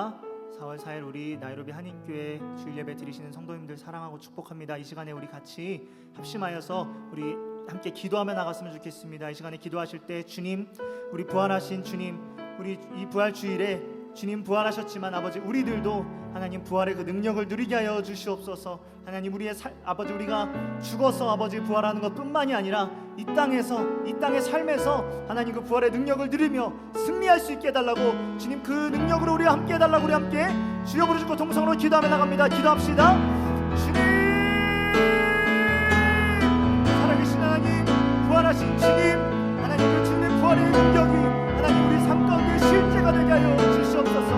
축복합니다. 4월 4일 우리 나이로비 한인교회 주일 예배 드리시는 성도님들 사랑하고 축복합니다. 이 시간에 우리 같이 합심하여서 우리 함께 기도하며 나갔으면 좋겠습니다. 이 시간에 기도하실 때 주님, 우리 부활하신 주님, 우리 이 부활 주일에 주님 부활하셨지만 아버지 우리들도 하나님 부활의 그 능력을 누리게 하여 주시옵소서. 하나님 우리의 아버지 우리가 죽어서 아버지 부활하는 것뿐만이 아니라 이 땅의 삶에서 하나님 그 부활의 능력을 누리며 승리할 수 있게 해달라고 주님 그 능력으로 우리 함께 해달라고 우리 함께 주여 부르짖고 동성으로 기도하며 나갑니다. 기도합시다. 주님 살아계신 하나님 부활하신 주님 하나님 그 주님의 부활의 능력이 하나님 우리 삶 가운데 실제가 되게 하여 주시옵소서.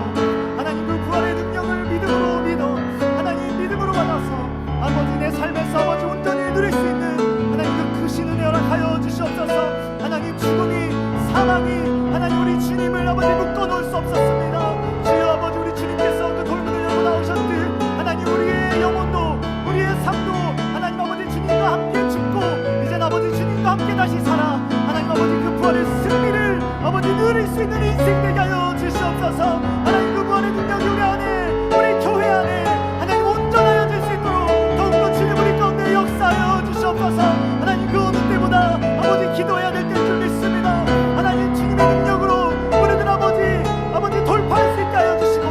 하나님 그 부활의 능력을 믿음으로 믿어 하나님 믿음으로 받아서 아버지 내 삶에서 아버지 온전히 누릴 수 있는 하나님 그 크신 은혜 허락하여 주시옵소서. 하나님 죽음이 사망이 하나님 우리 주님을 아버지 묶어놓을 수 없었습니다. 주여 아버지 우리 주님께서 그 돌문을 열고 나오셨듯 하나님 우리의 영혼도 우리의 삶도 하나님 아버지 주님과 함께 죽고 이제 아버지 주님과 함께 다시 살아 하나님 아버지 그 부활의 승리를 아버지 누릴 수 있는 인생 되게 하여 주시옵소서. 하나님 그 부활의 능력이 우리 안에 우리 교회 안에 하나님 온전하여질 수 있도록 더욱더 주님 우리 가운데 역사하여 주시옵소서. 하나님 그 어느 때보다 아버지 기도해야 될 때인 줄 믿습니다. 하나님 주님의 능력으로 우리들 아버지 돌파할 수 있게 하여 주시고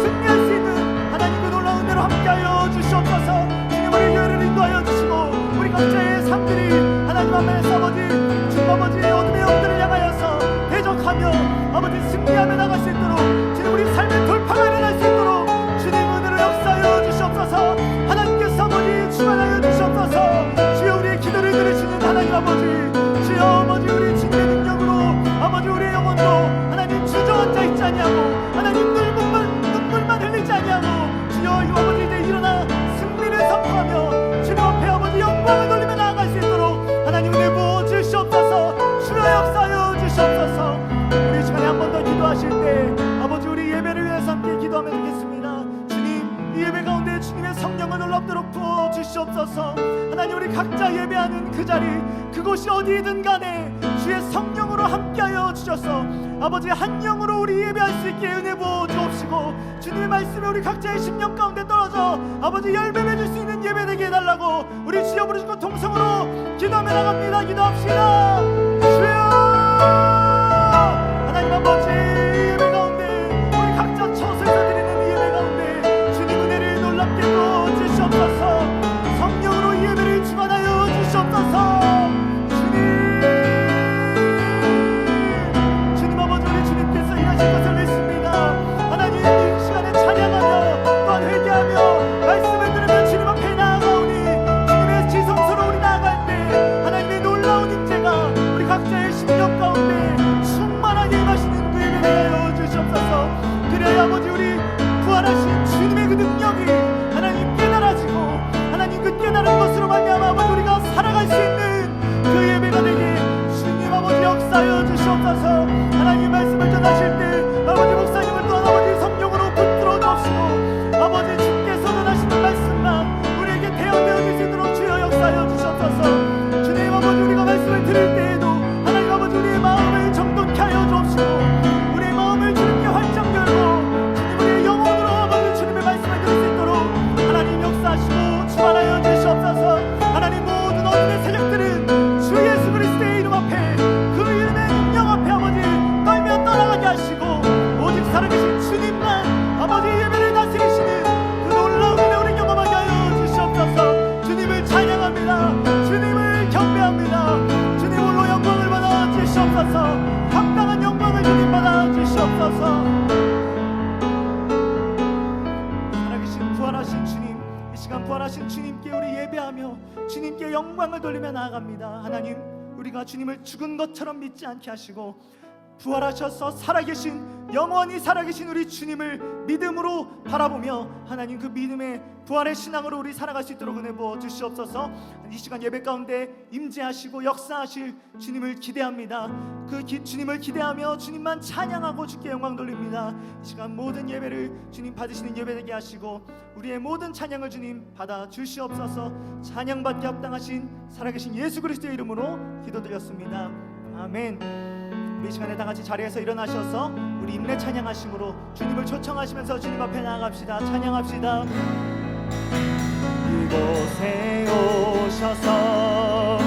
승리할 수 있는 하나님 그 놀라운 은혜로 함께하여 주시옵소서. 주님 우리 교회를 인도하여 주시고 우리 각자의 삶들이 하나님 앞에서 아버지 주님 아버지의 어둠의 영들을 향하여서 대적하며 아버지 승리하며 나갈 수 있도록 주님 우리 삶의 돌파가 일어날 수 있도록 주님 은혜로 역사하여 주시옵소서. 하나님께서 아버지 충만하여 주시옵소서. 주여 우리의 기도를 들으시는 하나님 아버지 주여 아버지 우리 주님의 능력으로 아버지 우리의 영혼도 하나님 주저앉아 있지 아니하고 하나님 눈물만 흘리지 아니하고 주여 이 아버지 이제 일어나 승리를 선포하며 주님 앞에 아버지 영광을 돌리며 나아갈 수 있도록 하나님 은혜 부어 주시옵소서. 주여 역사하여 주시옵소서. 우리 시간에 한 번 더 기도하실 때 아버지 우리 예배를 위해서 함께 기도하면 되겠습니다. 주님 이 예배 가운데 주님의 성령을 놀랍도록 부어 주시옵소서. 하나님 우리 각자 예배하는 그 자리 그곳이 어디든 간에 주의 성령으로 함께하여 주셔서 아버지 한 영으로 우리 예배할 수 있게 은혜 부어 주옵시고 주님의 말씀에 우리 각자의 심령 가운데 떨어져 아버지 열매 맺을 수 있는 예배 되게 해달라고 우리 주여 부르짖고 동성으로 기도하며 나갑니다. 기도합시다. 주여 하나님 아버지 예배 가운데 우리 각자 처소에서 드리는 이 예배 가운데 주님 은혜를 놀랍게 부어 주시옵소서. 성령으로 이 예배를 주관하여 주시옵소서. 주님 아버지 우리 주님께서 일하실 것을 믿습니다. 하나님 이 시간에 찬양하며 또한 회개하며 말씀을 들으며 주님 앞에 나아가오니 주님의 지성소로 우리 나아갈 때 하나님의 놀라운 임재가 우리 각자의 심령 가운데 충만하게 임하시는 그 예배를 하여 주시옵소서. 그래야 아버지 우리 부활하신 주님의 그 능력이 하나님 깨달아지고 하나님 그 깨달은 것으로 말미암아 아버지 우리가 살아갈 수 있는 그 예배가 되게 주님 아버지 역사하여 주시옵소서. 하나님 말씀을 전하실 때 아버지 목사님을 또한 아버지 성령으로 붙들어 주옵시고 아버지 주께서 전하시는 말씀만 우리에게 대언되어질 수 있도록 주여 역사하여 주시옵소서. 주님 아버지 우리가 말씀을 들을 때에도 하나님 아버지 우리의 마음을 정돈케 하여 주옵시고 우리의 마음을 주님께 활짝 열고 주님 우리의 영혼으로 아버지 주님의 말씀을 들을 수 있도록 하나님 역사하시고 주관하여 주시옵소서. 하나님 모든 어둠의 세력들은 주 예수 그리스도의 이름 앞에 그 이름의 능력 앞에 아버지 떨며 떠나가게 하시고 오직 살아계신 주님만 아버지 예배를 다스리시는 그 놀라운 은혜 우리 경험하게 하여 주시옵소서. 주님을 찬양합니다. 주님을 경배합니다. 주님 홀로 영광을 받아 주시옵소서. 합당한 영광을 주님 받아 주시옵소서. 살아계신 부활하신 주님 이 시간 부활하신 주님께 우리 예배하며 주님께 영광을 돌리며 나아갑니다. 하나님 우리가 주님을 죽은 것처럼 믿지 않게 하시고 부활하셔서 살아계신 영원히 살아계신 우리 주님을 믿음으로 바라보며 하나님 그 믿음의 부활의 신앙으로 우리 살아갈 수 있도록 은혜 부어 주시옵소서. 이 시간 예배 가운데 임재하시고 역사하실 주님을 기대합니다. 그 주님을 기대하며 주님만 찬양하고 주께 영광 돌립니다. 이 시간 모든 예배를 주님 받으시는 예배 되게 하시고 우리의 모든 찬양을 주님 받아 주시옵소서. 찬양받기 합당하신 살아계신 예수 그리스도의 이름으로 기도드렸습니다. 아멘. 우리 이 시간에 다 같이 자리에서 일어나셔서 우리 임내 찬양하심으로 주님을 초청하시면서 주님 앞에 나아갑시다. 찬양합시다. 이곳에 오셔서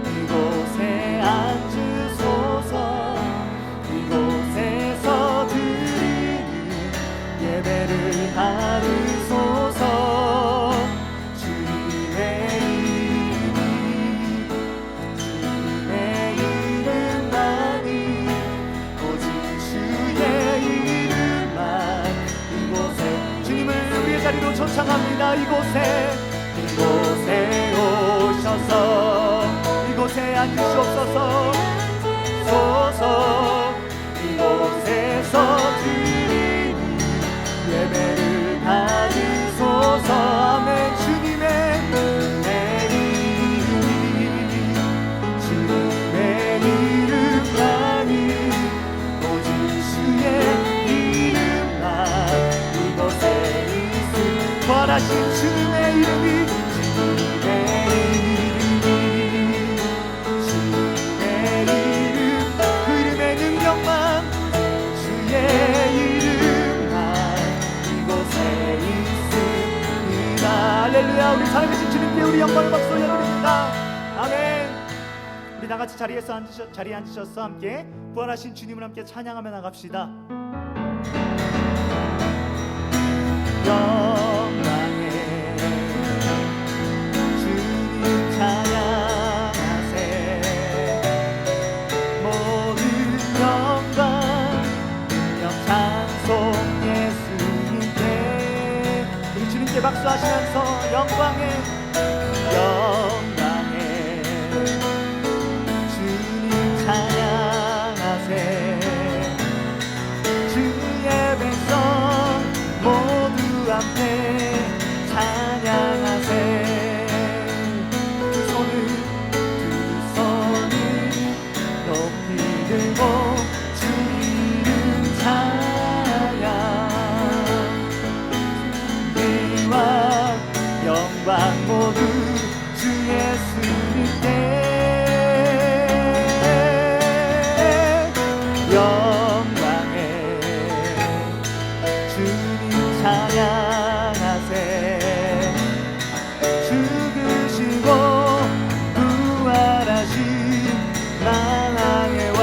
이곳에 앉으소서. 이곳에서 드리는 예배를 받으소서. 주님의 이름만이 오직 주의 이름만 이곳에 주님을 우리의 자리로 초청합니다. 이곳에 오셔서 이곳에 앉으시옵소서. 이곳에서 드리는 예배를 받으소서. 아멘. 주님의 이름만이 오직 주의 이름만 이곳에 있음. 부활하신 주님의 이름이 할렐루야. 우리 살아계신 주님께 우리 영광을 박수 올려드립니다. 아멘. 우리 다같이 자리에 앉으셔서 함께 부활하신 주님을 함께 찬양하며 나갑시다. 영광의 주님 찬양하세. 모든 영광 능력 찬송 예수님께. 우리 주님께 박수하시면서 영광의 주님 찬양하세. 주의 백성 모두 함께 찬양하세. 두 손을 높이 들고 주 이름 찬양. 영광 모두 주 예수님께. 영광의 주님 찬양하세. 죽으시고 부활하신 만왕의 왕.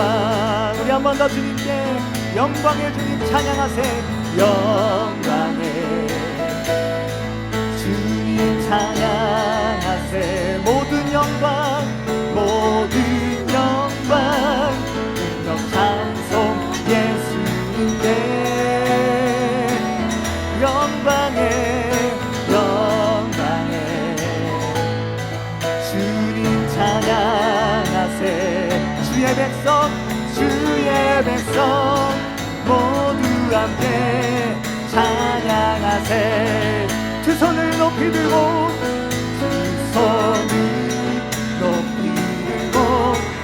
우리 한 번 더 주님께 영광의 주님 찬양하세. 영광의 찬양하세. 모든 영광 능력 찬송 예수님께. 영광의 주님 찬양하세. 주의 백성 모두 함께 찬양하세. 두 손을 높이 들고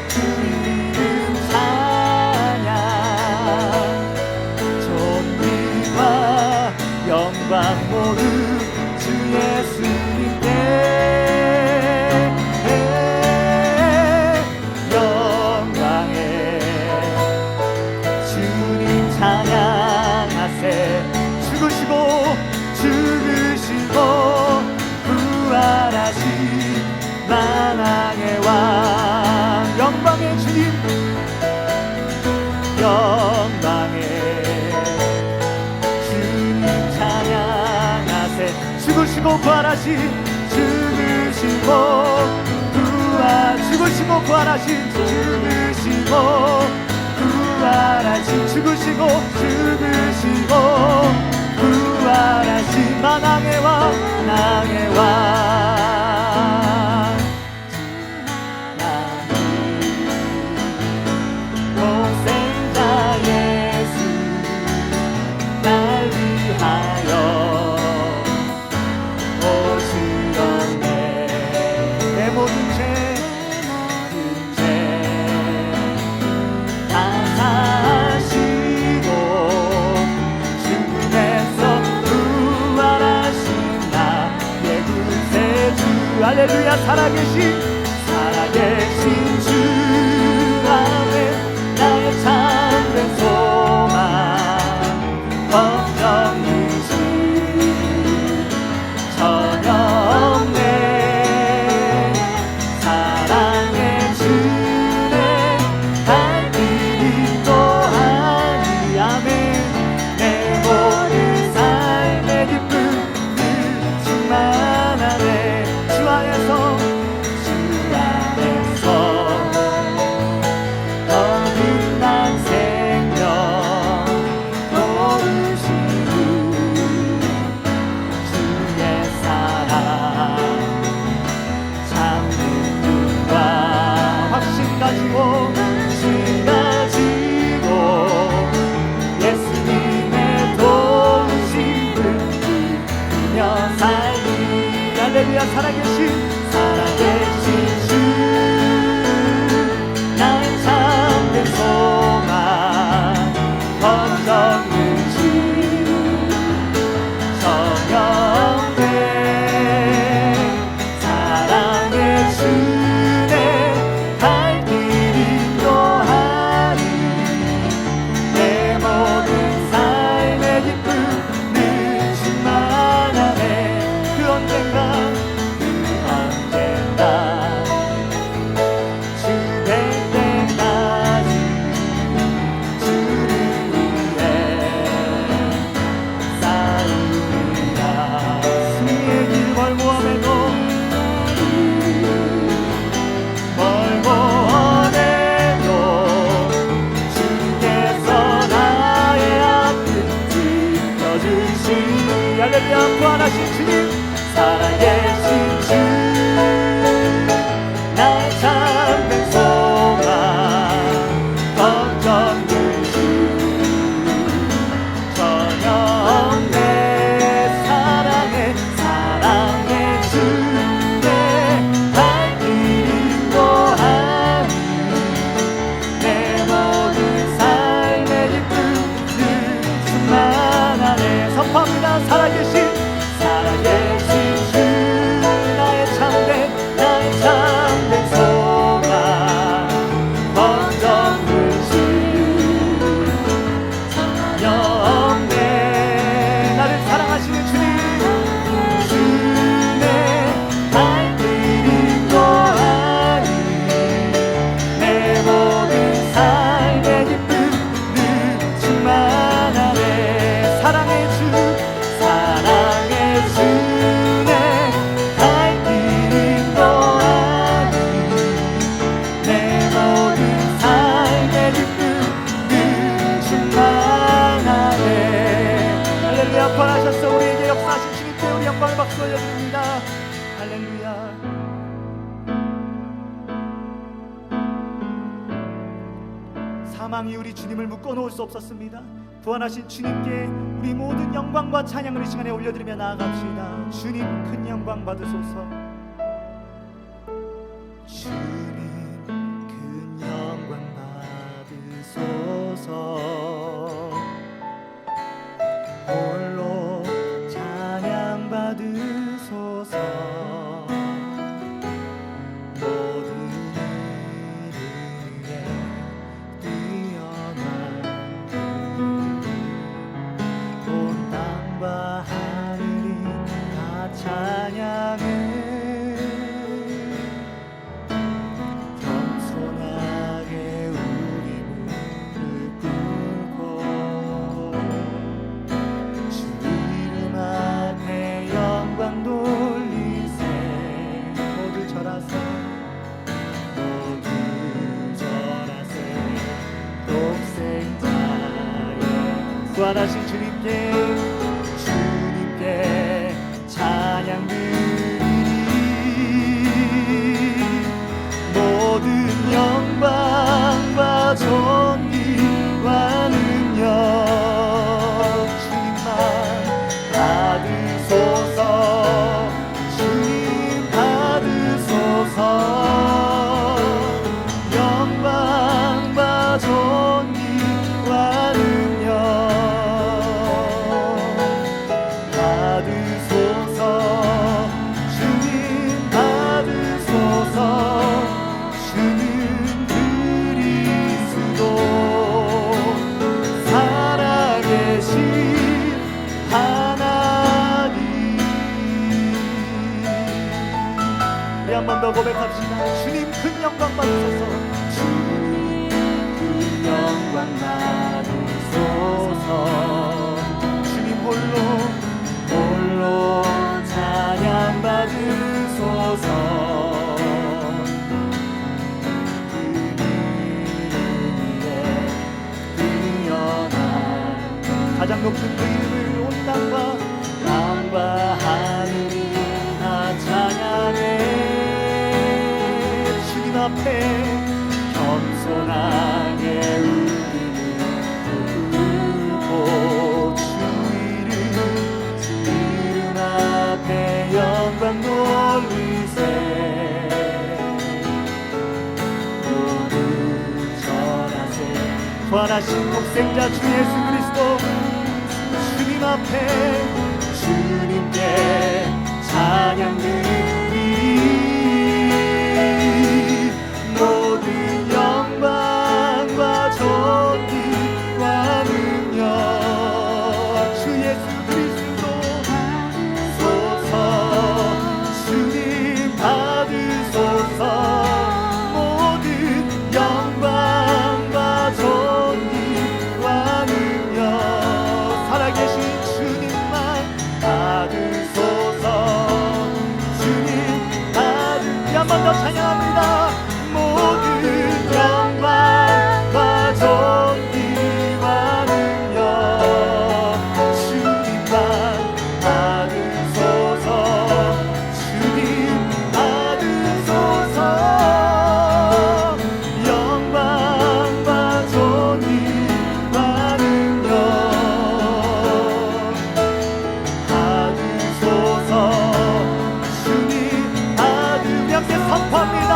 주 이름 찬양. 존귀와 영광 모두 주 예수님께. 영광의 주님 찬양하세. 죽으시고 부활하신 만왕의 왕. 영광의 주님 찬양하세. 죽으시고 부활하신 부활하신 만왕의 왕. 독생자 예수 날 위하여 오시던데. 내 모든 죄 다 사시고 죽음에서 부활하신 나의 구세주. 할렐루야. 살아계신 주. 아멘. 나의 올려드립니다. 할렐루야. 사망이 우리 주님을 묶어놓을 수 없었습니다. 부활하신 주님께 우리 모든 영광과 찬양을 이 시간에 올려드리며 나아갑시다. 주님 큰 영광 받으소서. 주님 큰 영광 받으소서. 홀로 찬양 받으소서. 모든 이름에 뛰어난 온 땅과 하늘이 다 찬양해. 겸손하게 우리 무릎 꿇고 주 이름 앞에 영광 돌리세. 모두 절하세. 모두 절하세. 독생자의 부활하신 주님께 찬양 드리리. 모든 영광과 존귀와 능력 주님만 받으소서. 주님 받으소서. 영광과 존귀와 능력 받으소서. 주님 받으소서. 주는 그리스도 살아계신 하나님. 우리 한 번 더 고백합시다. 주님 큰 영광 받으소서. 주님 큰 영광 받으소서. 주님 홀로 찬양 받으소서. 그 이름에 뛰어난 가장 높은 그 이름을 온 땅과 하늘이 다 찬양해. 주님 앞에 겸손하게 우리는 꿇고 주 이름 앞에 영광 돌리세. 모두 절하세. 부활하신 독생자 주 예수 그리스도 주님 앞에 주님께 찬양 드리리. 모든 영광과 존귀와 능력 주 예수 그리스도 받으소서. 주님 받으소서. 모든 영광과 존귀와 능력 살아계신 주님만 받으소서. 주님 우리 한 번 더 찬양합니다. 모든 영광과 존귀와 능력 주님만 받으소서. 주님 받으소서. 영광과 존귀와 능력 받으소서. 주님 우리 함께 선포합니다.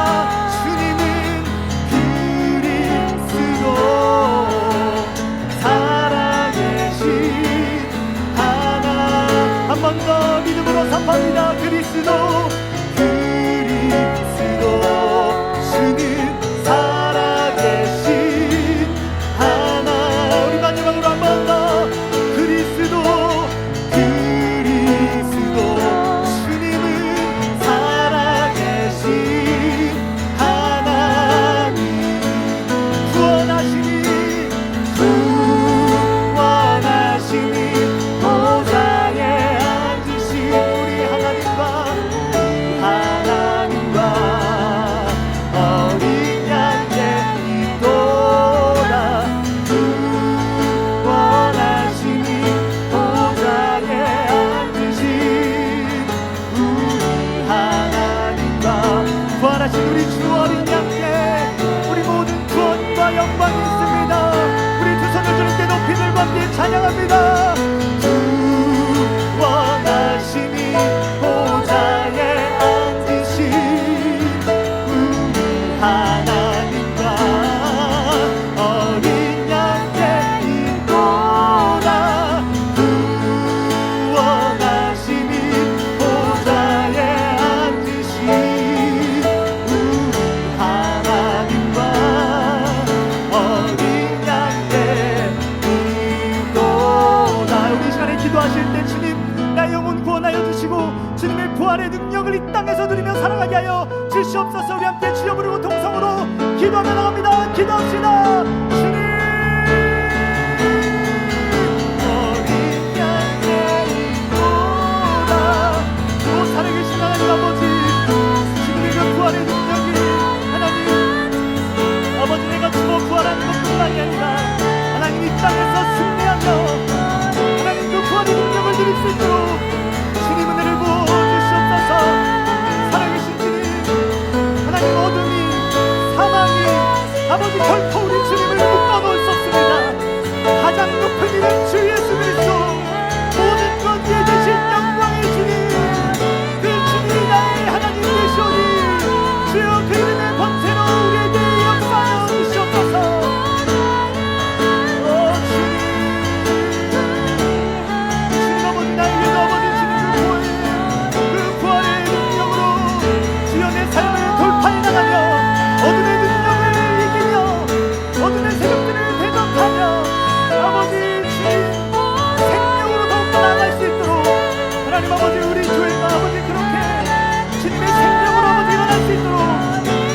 주 어린 양께 우리 모든 구원과 영광이 있습니다. 우리 두 손을 주님께 높이 들고 함께 찬양합니다. 원하시니 보좌에 앉으신 우리 하나님과 어린 양께 있노라. 원하시니 보좌에 앉으신 우리 하나님과 어린 양께 있노라. 우리 시간에 기도하실 때 주님 나의 영혼 구원하여 주시고 주님의 부활의 능력을 이 땅에서 누리며 살아가게 하여 주시옵소서. 우리 함께 주여 부르고 동성으로 기도하며 나갑니다. 기도합시다. 주님 어린 양의 있노라. 오 살아계신 하나님 아버지, 주님의 그 부활의 능력이 하나님 아버지 내가 죽어 부활하는 것뿐만이 아니라 하나님 이 땅에서 승리하며 하나님 그 부활의 능력을 누릴 수 있도록 주님 은혜를 부어주시옵소서. 살아계신 주님, 하나님 어둠이 사망이 아버지 결코 우리 주님을 묶어놓을 수 없습니다. 가장 높은 이름 주 예수 그리스도, 모든 것 위에 계신 영광의 주님, 그 주님이 나의 하나님 되시오니 주여 그 이름의 권세로 우리에게 역사하여 주시옵소서. 어둠의 능력을 이기며 어둠의 세력들을 대적하며 아버지 주님 생명으로 더욱더 나아갈 수 있도록 하나님 아버지 우리 교회가 아버지 그렇게 주님의 생명으로 아버지 일어날 수 있도록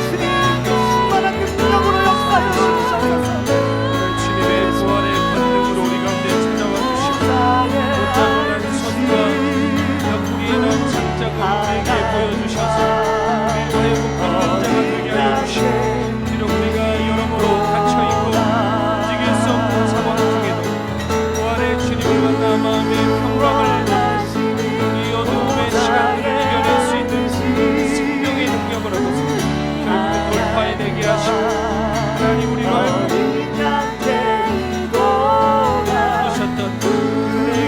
주님 충만한 능력으로 역사하여 주시옵소서. 주님의 부활의 권능으로 우리 가운데 찾아와 주시고 못다한 선과 옆구리에 난 장작을 우리에게 보여주셔서 비록 우리가 여러모로 갇혀있고 움직일 수 없는 상황 중에도 부활의 주님을 만나 마음의 평강을 이 어두움의 시간을 이겨낼 수 있는 생명의 능력을 얻어서 결국 돌파해내게 하시고 하나님 우리로 하여금 부르셨던 그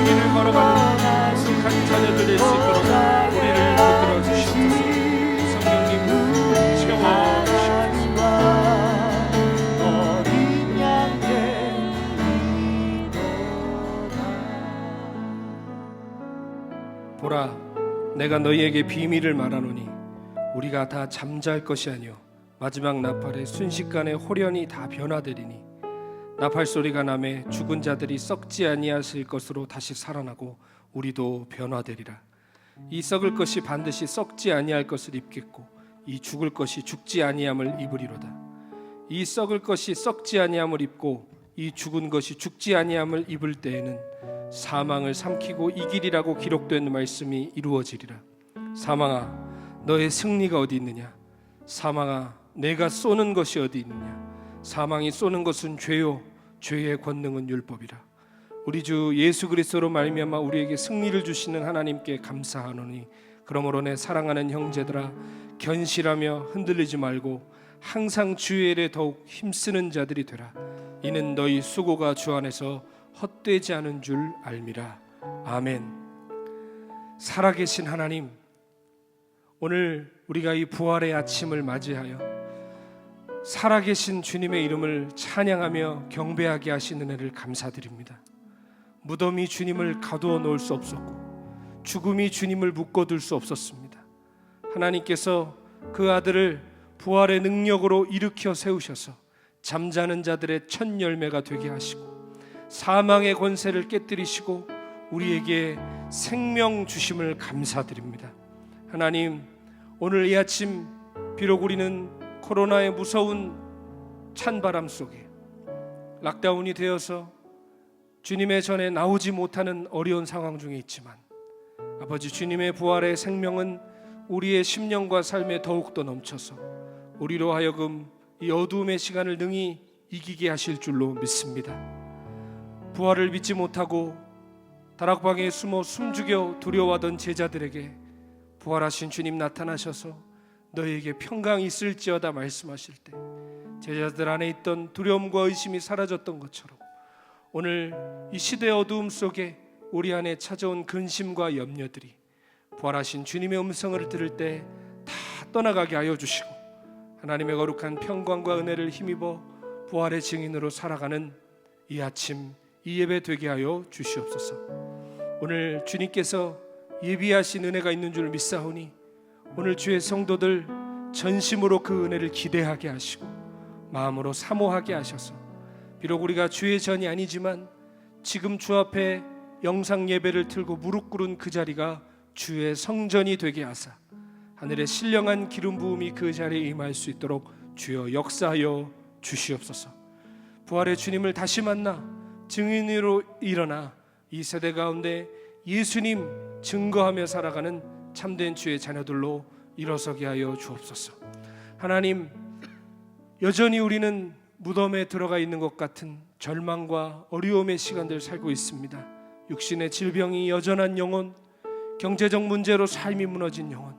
길을 걸어가는 거룩한 자녀들 될 수 있도록 우리를 붙들어 주시옵소서. 보라, 내가 너희에게 비밀을 말하노니 우리가 다 잠잘 것이 아니요 마지막 나팔에 순식간에 홀연히 다 변화되리니 나팔 소리가 나매 죽은 자들이 썩지 아니하실 것으로 다시 살아나고 우리도 변화되리라. 이 썩을 것이 반드시 썩지 아니할 것을 입겠고 이 죽을 것이 죽지 아니함을 입으리로다. 이 썩을 것이 썩지 아니함을 입고 이 죽은 것이 죽지 아니함을 입을 때에는 사망을 삼키고 이기리라고 기록된 말씀이 이루어지리라. 사망아, 너의 승리가 어디 있느냐? 사망아, 내가 쏘는 것이 어디 있느냐? 사망이 쏘는 것은 죄요, 죄의 권능은 율법이라. 우리 주 예수 그리스도로 말미암아 우리에게 승리를 주시는 하나님께 감사하노니 그러므로 내 사랑하는 형제들아, 견실하며 흔들리지 말고 항상 주의 일에 더욱 힘쓰는 자들이 되라. 이는 너희 수고가 주 안에서 헛되지 않은 줄 알미라. 아멘. 살아계신 하나님, 오늘 우리가 이 부활의 아침을 맞이하여 살아계신 주님의 이름을 찬양하며 경배하게 하신 은혜를 감사드립니다. 무덤이 주님을 가두어 놓을 수 없었고 죽음이 주님을 묶어둘 수 없었습니다. 하나님께서 그 아들을 부활의 능력으로 일으켜 세우셔서 잠자는 자들의 첫 열매가 되게 하시고 사망의 권세를 깨뜨리시고 우리에게 생명 주심을 감사드립니다. 하나님, 오늘 이 아침 비록 우리는 코로나의 무서운 찬바람 속에 락다운이 되어서 주님의 전에 나오지 못하는 어려운 상황 중에 있지만 아버지, 주님의 부활의 생명은 우리의 심령과 삶에 더욱더 넘쳐서 우리로 하여금 이 어두움의 시간을 능히 이기게 하실 줄로 믿습니다. 부활을 믿지 못하고 다락방에 숨어 숨죽여 두려워하던 제자들에게 부활하신 주님 나타나셔서 너희에게 평강이 있을지어다 말씀하실 때 제자들 안에 있던 두려움과 의심이 사라졌던 것처럼 오늘 이 시대의 어두움 속에 우리 안에 찾아온 근심과 염려들이 부활하신 주님의 음성을 들을 때 다 떠나가게 하여 주시고 하나님의 거룩한 평강과 은혜를 힘입어 부활의 증인으로 살아가는 이 아침 이 예배 되게 하여 주시옵소서. 오늘 주님께서 예비하신 은혜가 있는 줄 믿사오니 오늘 주의 성도들 전심으로 그 은혜를 기대하게 하시고 마음으로 사모하게 하셔서 비록 우리가 주의 전이 아니지만 지금 주 앞에 영상 예배를 틀고 무릎 꿇은 그 자리가 주의 성전이 되게 하사 하늘의 신령한 기름 부음이 그 자리에 임할 수 있도록 주여 역사하여 주시옵소서. 부활의 주님을 다시 만나 증인으로 일어나 이 세대 가운데 예수님 증거하며 살아가는 참된 주의 자녀들로 일어서게 하여 주옵소서. 하나님, 여전히 우리는 무덤에 들어가 있는 것 같은 절망과 어려움의 시간들 살고 있습니다. 육신의 질병이 여전한 영혼, 경제적 문제로 삶이 무너진 영혼,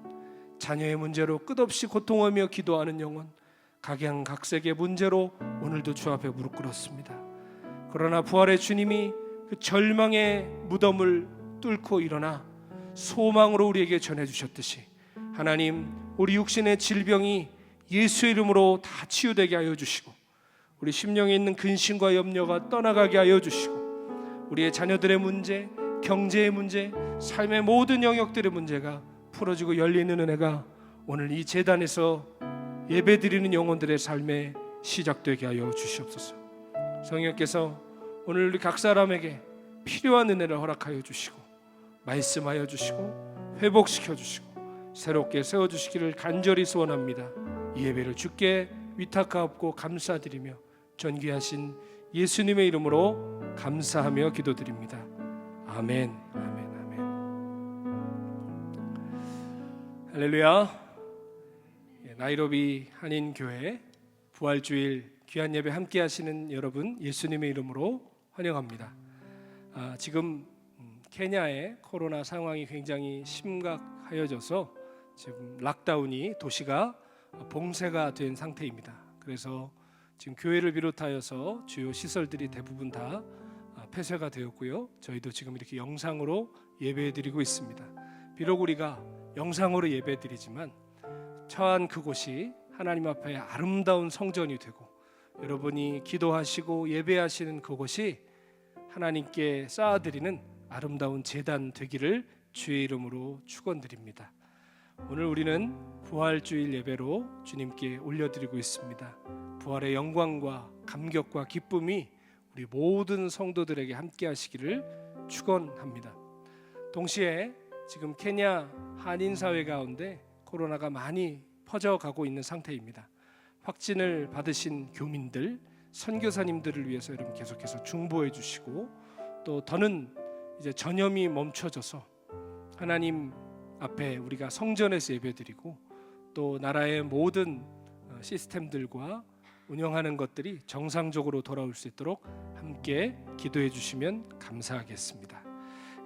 자녀의 문제로 끝없이 고통하며 기도하는 영혼, 각양각색의 문제로 오늘도 주 앞에 무릎 꿇었습니다. 그러나 부활의 주님이 그 절망의 무덤을 뚫고 일어나 소망으로 우리에게 전해주셨듯이 하나님, 우리 육신의 질병이 예수의 이름으로 다 치유되게 하여 주시고 우리 심령에 있는 근심과 염려가 떠나가게 하여 주시고 우리의 자녀들의 문제, 경제의 문제, 삶의 모든 영역들의 문제가 풀어지고 열리는 은혜가 오늘 이 제단에서 예배드리는 영혼들의 삶에 시작되게 하여 주시옵소서. 성령께서 오늘 우리 각 사람에게 필요한 은혜를 허락하여 주시고 말씀하여 주시고 회복시켜 주시고 새롭게 세워주시기를 간절히 소원합니다. 이 예배를 주께 위탁하옵고 감사드리며 존귀하신 예수님의 이름으로 감사하며 기도드립니다. 아멘, 아멘, 아멘. 할렐루야. 나이로비 한인교회 부활주일 귀한 예배 함께 하시는 여러분 예수님의 이름으로 환영합니다. 지금 케냐의 코로나 상황이 굉장히 심각하여져서 지금 락다운이 도시가 봉쇄가 된 상태입니다. 그래서 지금 교회를 비롯하여서 주요 시설들이 대부분 다 폐쇄가 되었고요. 저희도 지금 이렇게 영상으로 예배드리고 있습니다. 비록 우리가 영상으로 예배드리지만 처한 그곳이 하나님 앞에 아름다운 성전이 되고 여러분이 기도하시고 예배하시는 그곳이 하나님께 쌓아드리는 아름다운 제단 되기를 주의 이름으로 축원드립니다. 오늘 우리는 부활주일 예배로 주님께 올려드리고 있습니다. 부활의 영광과 감격과 기쁨이 우리 모든 성도들에게 함께 하시기를 축원합니다. 동시에 지금 케냐 한인사회 가운데 코로나가 많이 퍼져가고 있는 상태입니다. 확진을 받으신 교민들, 선교사님들을 위해서 여러분 계속해서 중보해 주시고 또 더는 이제 전염이 멈춰져서 하나님 앞에 우리가 성전에서 예배드리고 또 나라의 모든 시스템들과 운영하는 것들이 정상적으로 돌아올 수 있도록 함께 기도해 주시면 감사하겠습니다.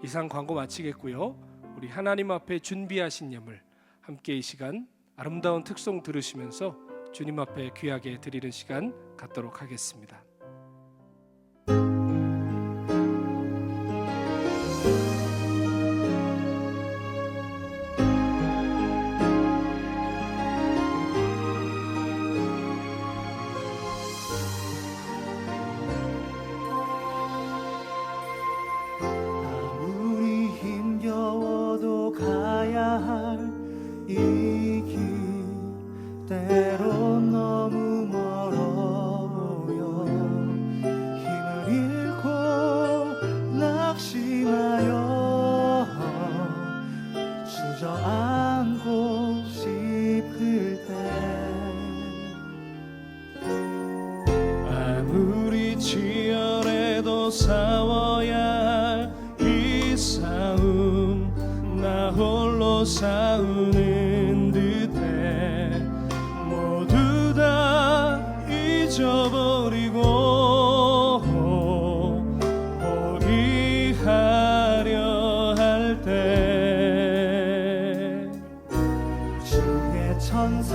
이상 광고 마치겠고요. 우리 하나님 앞에 준비하신 예물 함께 이 시간 아름다운 특송 들으시면서 주님 앞에 귀하게 드리는 시간 갖도록 하겠습니다. 아무리 힘겨워도 가야 할 이 길 때론 너무 멀어 보여 힘을 잃고 낙심하여 주저앉고 싶을 때 아무리 치열해도 싸워야 할 이 싸움 나 홀로 싸우는 듯해 모두 다 잊어버리고 포기하려 할 때 주의 천사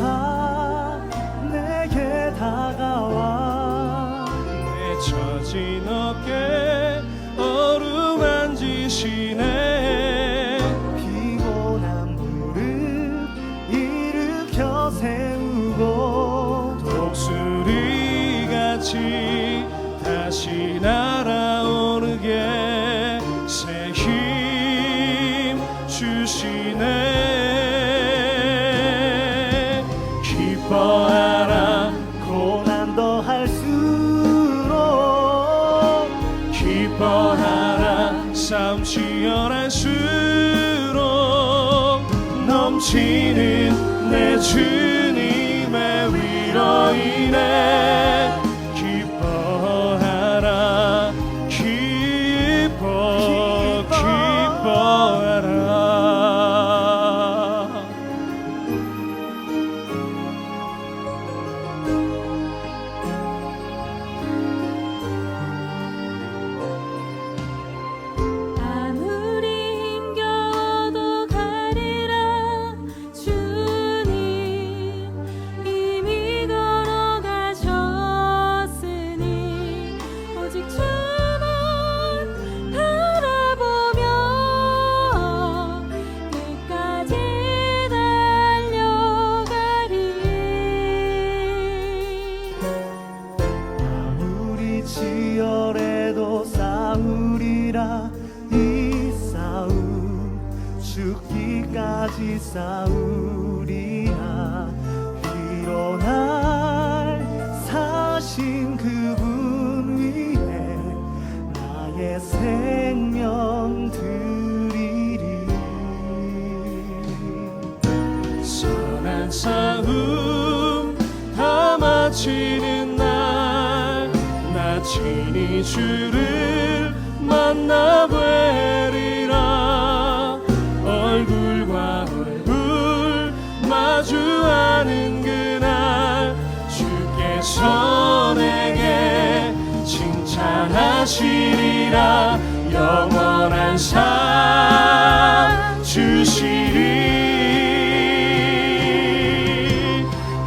다가와 내 처진 어깨 어루만지시네. 피곤한 무릎 일으켜 세우고 독수리같이 다시 날아오르게 새 힘 주시네. 기뻐하라 고난 더할수록 기뻐하라 싸움 치열할수록 넘치는 내 주님의 위로 인해 기뻐하라 기뻐하라. 아무리 힘겨워도 가리라. 주님 이미 걸어가셨으니 오직 주만 바라보며 끝까지 달려가리. 아무리 치열해도 싸우리라. 이 싸움 죽기까지 싸우리라. 비로 날 사신 그분 위에 나의 생명 드리리. 선한 싸움 다 마치는 날 나 친히 주를 만나 뵈리라. 얼굴과 얼굴 마주하는 그날 주께서 내게 칭찬하시리라. 영원한 상 주시리.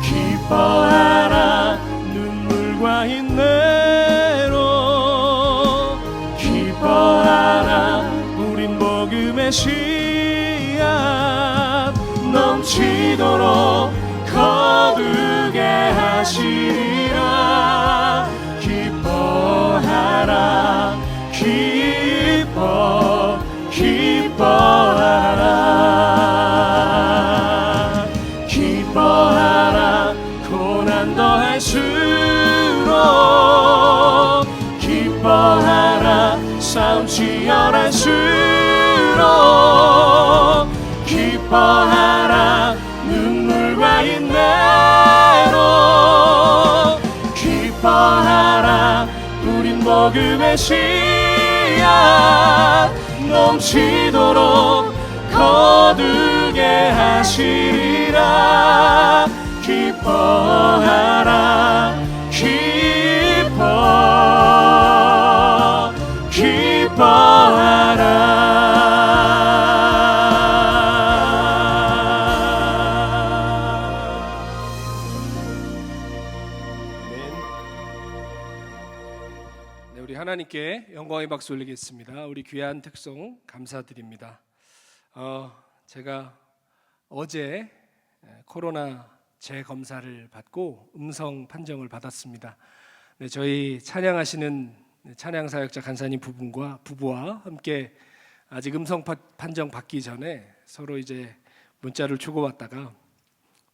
기뻐하라 눈물과 인내로 기뻐하라. 우린 복음의 씨앗 넘치도록 거두게 하시리라. 기뻐하라 기뻐하라. 기뻐하라 고난 더할수록 기뻐하라. 싸움 치열할수록 기뻐하라. 눈물과 인내로 기뻐하라. 우린 복음의 씨앗 넘치도록 거두게 하시리라. 기뻐하라 기뻐하라. 네, 우리 하나님께 영광의 박수 올리겠습니다. 우리 귀한 특송 감사드립니다. 제가 어제 코로나 재검사를 받고 음성 판정을 받았습니다. 네, 저희 찬양하시는 찬양사역자 간사님 부부와 함께 아직 음성 판정 받기 전에 서로 이제 문자를 주고받다가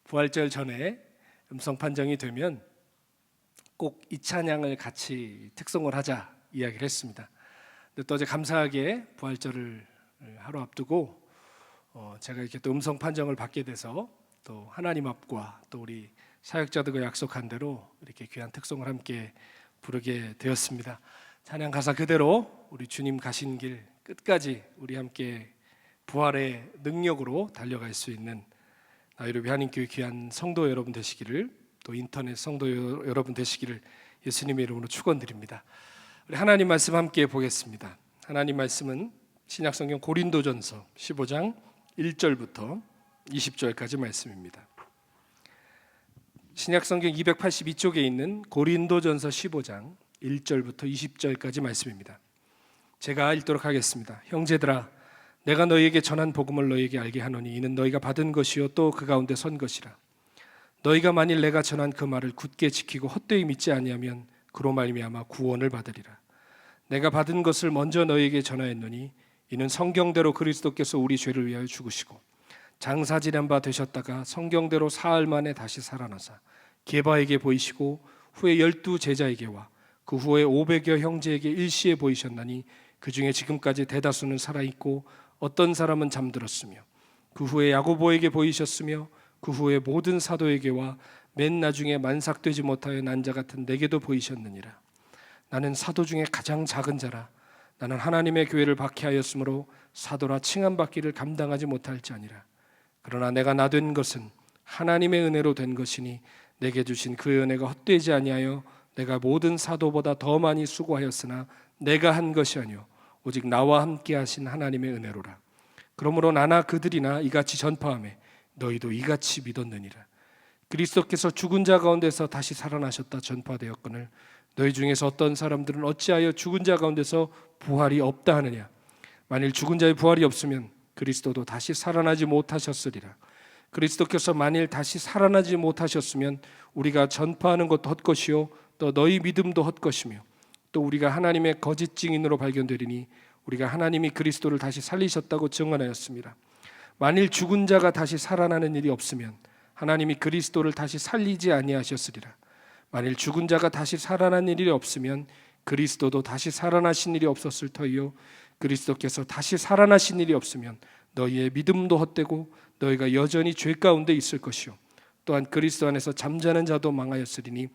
부활절 전에 음성 판정이 되면 꼭 이 찬양을 같이 특송을 하자 이야기를 했습니다. 근데 또 어제 감사하게 부활절을 하루 앞두고 제가 이렇게 또 음성 판정을 받게 돼서 또 하나님 앞과 또 우리 사역자들과 약속한 대로 이렇게 귀한 특송을 함께 부르게 되었습니다. 찬양 가사 그대로 우리 주님 가신 길 끝까지 우리 함께 부활의 능력으로 달려갈 수 있는 나이로비 한인교회 귀한 성도 여러분 되시기를, 또 인터넷 성도 여러분 되시기를 예수님의 이름으로 축원드립니다. 우리 하나님 말씀 함께 보겠습니다. 하나님 말씀은 신약성경 고린도전서 15장 1절부터 20절까지 말씀입니다. 신약성경 282쪽에 있는 고린도전서 15장 1절부터 20절까지 말씀입니다. 제가 읽도록 하겠습니다. 형제들아, 내가 너희에게 전한 복음을 너희에게 알게 하노니 이는 너희가 받은 것이요 또 그 가운데 선 것이라. 너희가 만일 내가 전한 그 말을 굳게 지키고 헛되이 믿지 아니하면 그로 말미암아 구원을 받으리라. 내가 받은 것을 먼저 너희에게 전하였노니 이는 성경대로 그리스도께서 우리 죄를 위하여 죽으시고 장사 지낸 바 되셨다가 성경대로 사흘 만에 다시 살아나사 게바에게 보이시고 후에 12 제자에게와 그 후에 500여 형제에게 일시에 보이셨나니 그 중에 지금까지 대다수는 살아있고 어떤 사람은 잠들었으며 그 후에 야고보에게 보이셨으며 그 후에 모든 사도에게와 맨 나중에 만삭되지 못하여 난 자 같은 내게도 보이셨느니라. 나는 사도 중에 가장 작은 자라. 나는 하나님의 교회를 박해하였으므로 사도라 칭함받기를 감당하지 못할지 아니라. 그러나 내가 나 된 것은 하나님의 은혜로 된 것이니 내게 주신 그 은혜가 헛되지 아니하여 내가 모든 사도보다 더 많이 수고하였으나 내가 한 것이 아니요 오직 나와 함께 하신 하나님의 은혜로라. 그러므로 나나 그들이나 이같이 전파하매 너희도 이같이 믿었느니라. 그리스도께서 죽은 자 가운데서 다시 살아나셨다 전파되었거늘 너희 중에서 어떤 사람들은 어찌하여 죽은 자 가운데서 부활이 없다 하느냐. 만일 죽은 자의 부활이 없으면 그리스도도 다시 살아나지 못하셨으리라. 그리스도께서 만일 다시 살아나지 못하셨으면 우리가 전파하는 것도 헛것이요 또 너희 믿음도 헛것이며 또 우리가 하나님의 거짓 증인으로 발견되리니 우리가 하나님이 그리스도를 다시 살리셨다고 증언하였습니다. 만일 죽은 자가 다시 살아나는 일이 없으면 하나님이 그리스도를 다시 살리지 아니하셨으리라. 만일 죽은 자가 다시 살아난 일이 없으면 그리스도도 다시 살아나신 일이 없었을 터이요 그리스도께서 다시 살아나신 일이 없으면 너희의 믿음도 헛되고 너희가 여전히 죄 가운데 있을 것이요 또한 그리스도 안에서 잠자는 자도 망하였으리니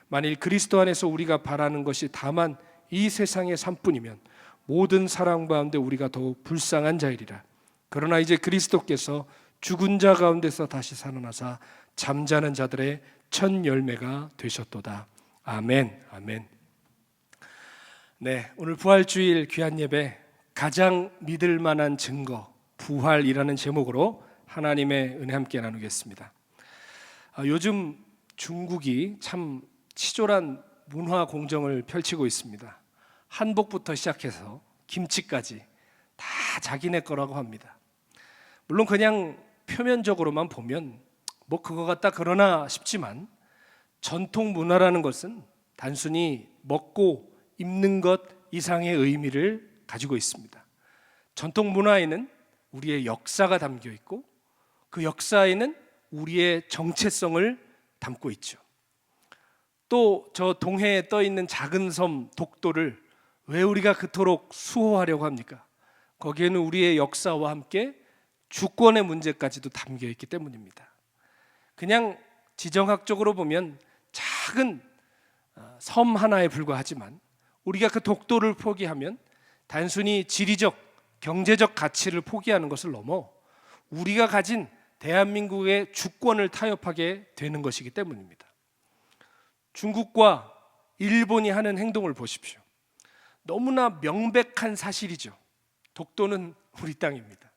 만일 그리스도 안에서 우리가 바라는 것이 다만 이 세상의 삶뿐이면 모든 사랑 가운데 우리가 더욱 불쌍한 자이리라. 그러나 이제 그리스도께서 죽은 자 가운데서 다시 살아나사 잠자는 자들의 첫 열매가 되셨도다. 아멘. 아멘. 네, 오늘 부활주일 귀한 예배 가장 믿을 만한 증거 부활이라는 제목으로 하나님의 은혜 함께 나누겠습니다. 요즘 중국이 참 치졸한 문화 공정을 펼치고 있습니다. 한복부터 시작해서 김치까지 다 자기네 거라고 합니다. 물론 그냥 표면적으로만 보면 뭐 그거 같다 그러나 싶지만 전통 문화라는 것은 단순히 먹고 입는 것 이상의 의미를 가지고 있습니다. 전통 문화에는 우리의 역사가 담겨 있고 그 역사에는 우리의 정체성을 담고 있죠. 또 저 동해에 떠 있는 작은 섬 독도를 왜 우리가 그토록 수호하려고 합니까? 거기에는 우리의 역사와 함께 주권의 문제까지도 담겨 있기 때문입니다. 그냥 지정학적으로 보면 작은 섬 하나에 불과하지만 우리가 그 독도를 포기하면 단순히 지리적, 경제적 가치를 포기하는 것을 넘어 우리가 가진 대한민국의 주권을 타협하게 되는 것이기 때문입니다. 중국과 일본이 하는 행동을 보십시오. 너무나 명백한 사실이죠. 독도는 우리 땅입니다.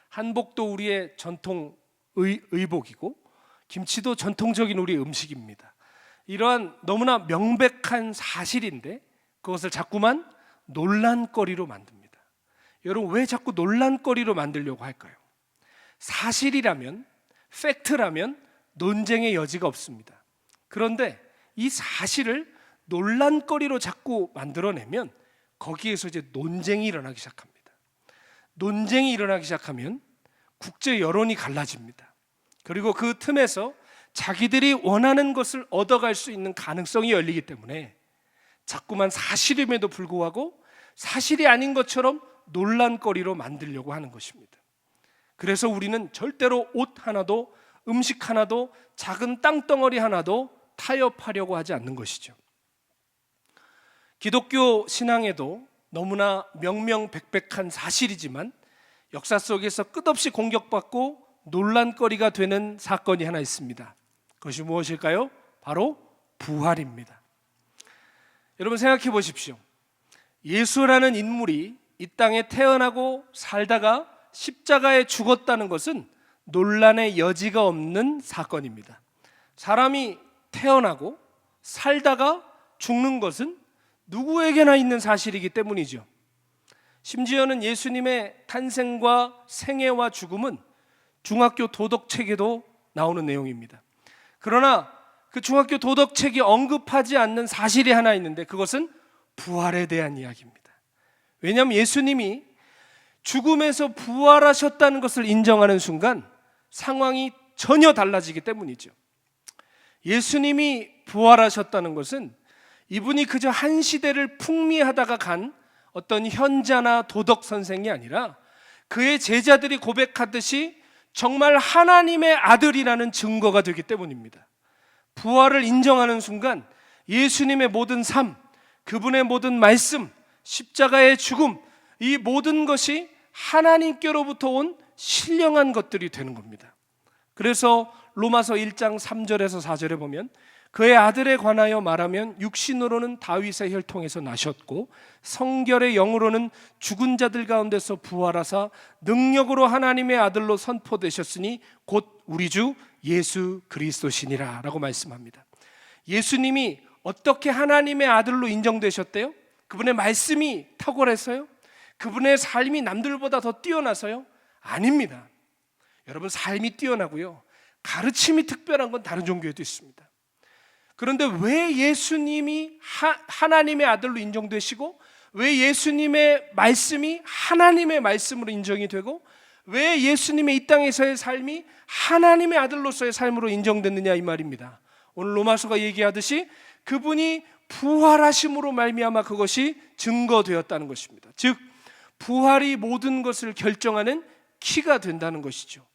한복도 우리의 전통 의복이고 김치도 전통적인 우리 음식입니다. 이러한 너무나 명백한 사실인데 그것을 자꾸만 논란거리로 만듭니다. 여러분 왜 자꾸 논란거리로 만들려고 할까요? 사실이라면, 팩트라면 논쟁의 여지가 없습니다. 그런데 이 사실을 논란거리로 자꾸 만들어내면 거기에서 이제 논쟁이 일어나기 시작합니다. 논쟁이 일어나기 시작하면 국제 여론이 갈라집니다. 그리고 그 틈에서 자기들이 원하는 것을 얻어갈 수 있는 가능성이 열리기 때문에 자꾸만 사실임에도 불구하고 사실이 아닌 것처럼 논란거리로 만들려고 하는 것입니다. 그래서 우리는 절대로 옷 하나도 음식 하나도 작은 땅덩어리 하나도 타협하려고 하지 않는 것이죠. 기독교 신앙에도 너무나 명명백백한 사실이지만 역사 속에서 끝없이 공격받고 논란거리가 되는 사건이 하나 있습니다. 그것이 무엇일까요? 바로 부활입니다. 여러분 생각해 보십시오. 예수라는 인물이 이 땅에 태어나고 살다가 십자가에 죽었다는 것은 논란의 여지가 없는 사건입니다. 사람이 태어나고 살다가 죽는 것은 누구에게나 있는 사실이기 때문이죠. 심지어는 예수님의 탄생과 생애와 죽음은 중학교 도덕책에도 나오는 내용입니다. 그러나 그 중학교 도덕책이 언급하지 않는 사실이 하나 있는데 그것은 부활에 대한 이야기입니다. 왜냐하면 예수님이 죽음에서 부활하셨다는 것을 인정하는 순간 상황이 전혀 달라지기 때문이죠. 예수님이 부활하셨다는 것은 이분이 그저 한 시대를 풍미하다가 간 어떤 현자나 도덕 선생이 아니라 그의 제자들이 고백하듯이 정말 하나님의 아들이라는 증거가 되기 때문입니다. 부활을 인정하는 순간 예수님의 모든 삶, 그분의 모든 말씀, 십자가의 죽음, 이 모든 것이 하나님께로부터 온 신령한 것들이 되는 겁니다. 그래서 로마서 1장 3절에서 4절에 보면 그의 아들에 관하여 말하면 육신으로는 다윗의 혈통에서 나셨고 성결의 영으로는 죽은 자들 가운데서 부활하사 능력으로 하나님의 아들로 선포되셨으니 곧 우리 주 예수 그리스도시니라 라고 말씀합니다. 예수님이 어떻게 하나님의 아들로 인정되셨대요? 그분의 말씀이 탁월해서요? 그분의 삶이 남들보다 더 뛰어나서요? 아닙니다. 여러분, 삶이 뛰어나고요, 가르침이 특별한 건 다른 종교에도 있습니다. 그런데 왜 예수님이 하나님의 아들로 인정되시고 왜 예수님의 말씀이 하나님의 말씀으로 인정이 되고 왜 예수님의 이 땅에서의 삶이 하나님의 아들로서의 삶으로 인정됐느냐 이 말입니다. 오늘 로마서가 얘기하듯이 그분이 부활하심으로 말미암아 그것이 증거되었다는 것입니다. 즉 부활이 모든 것을 결정하는 키가 된다는 것이죠.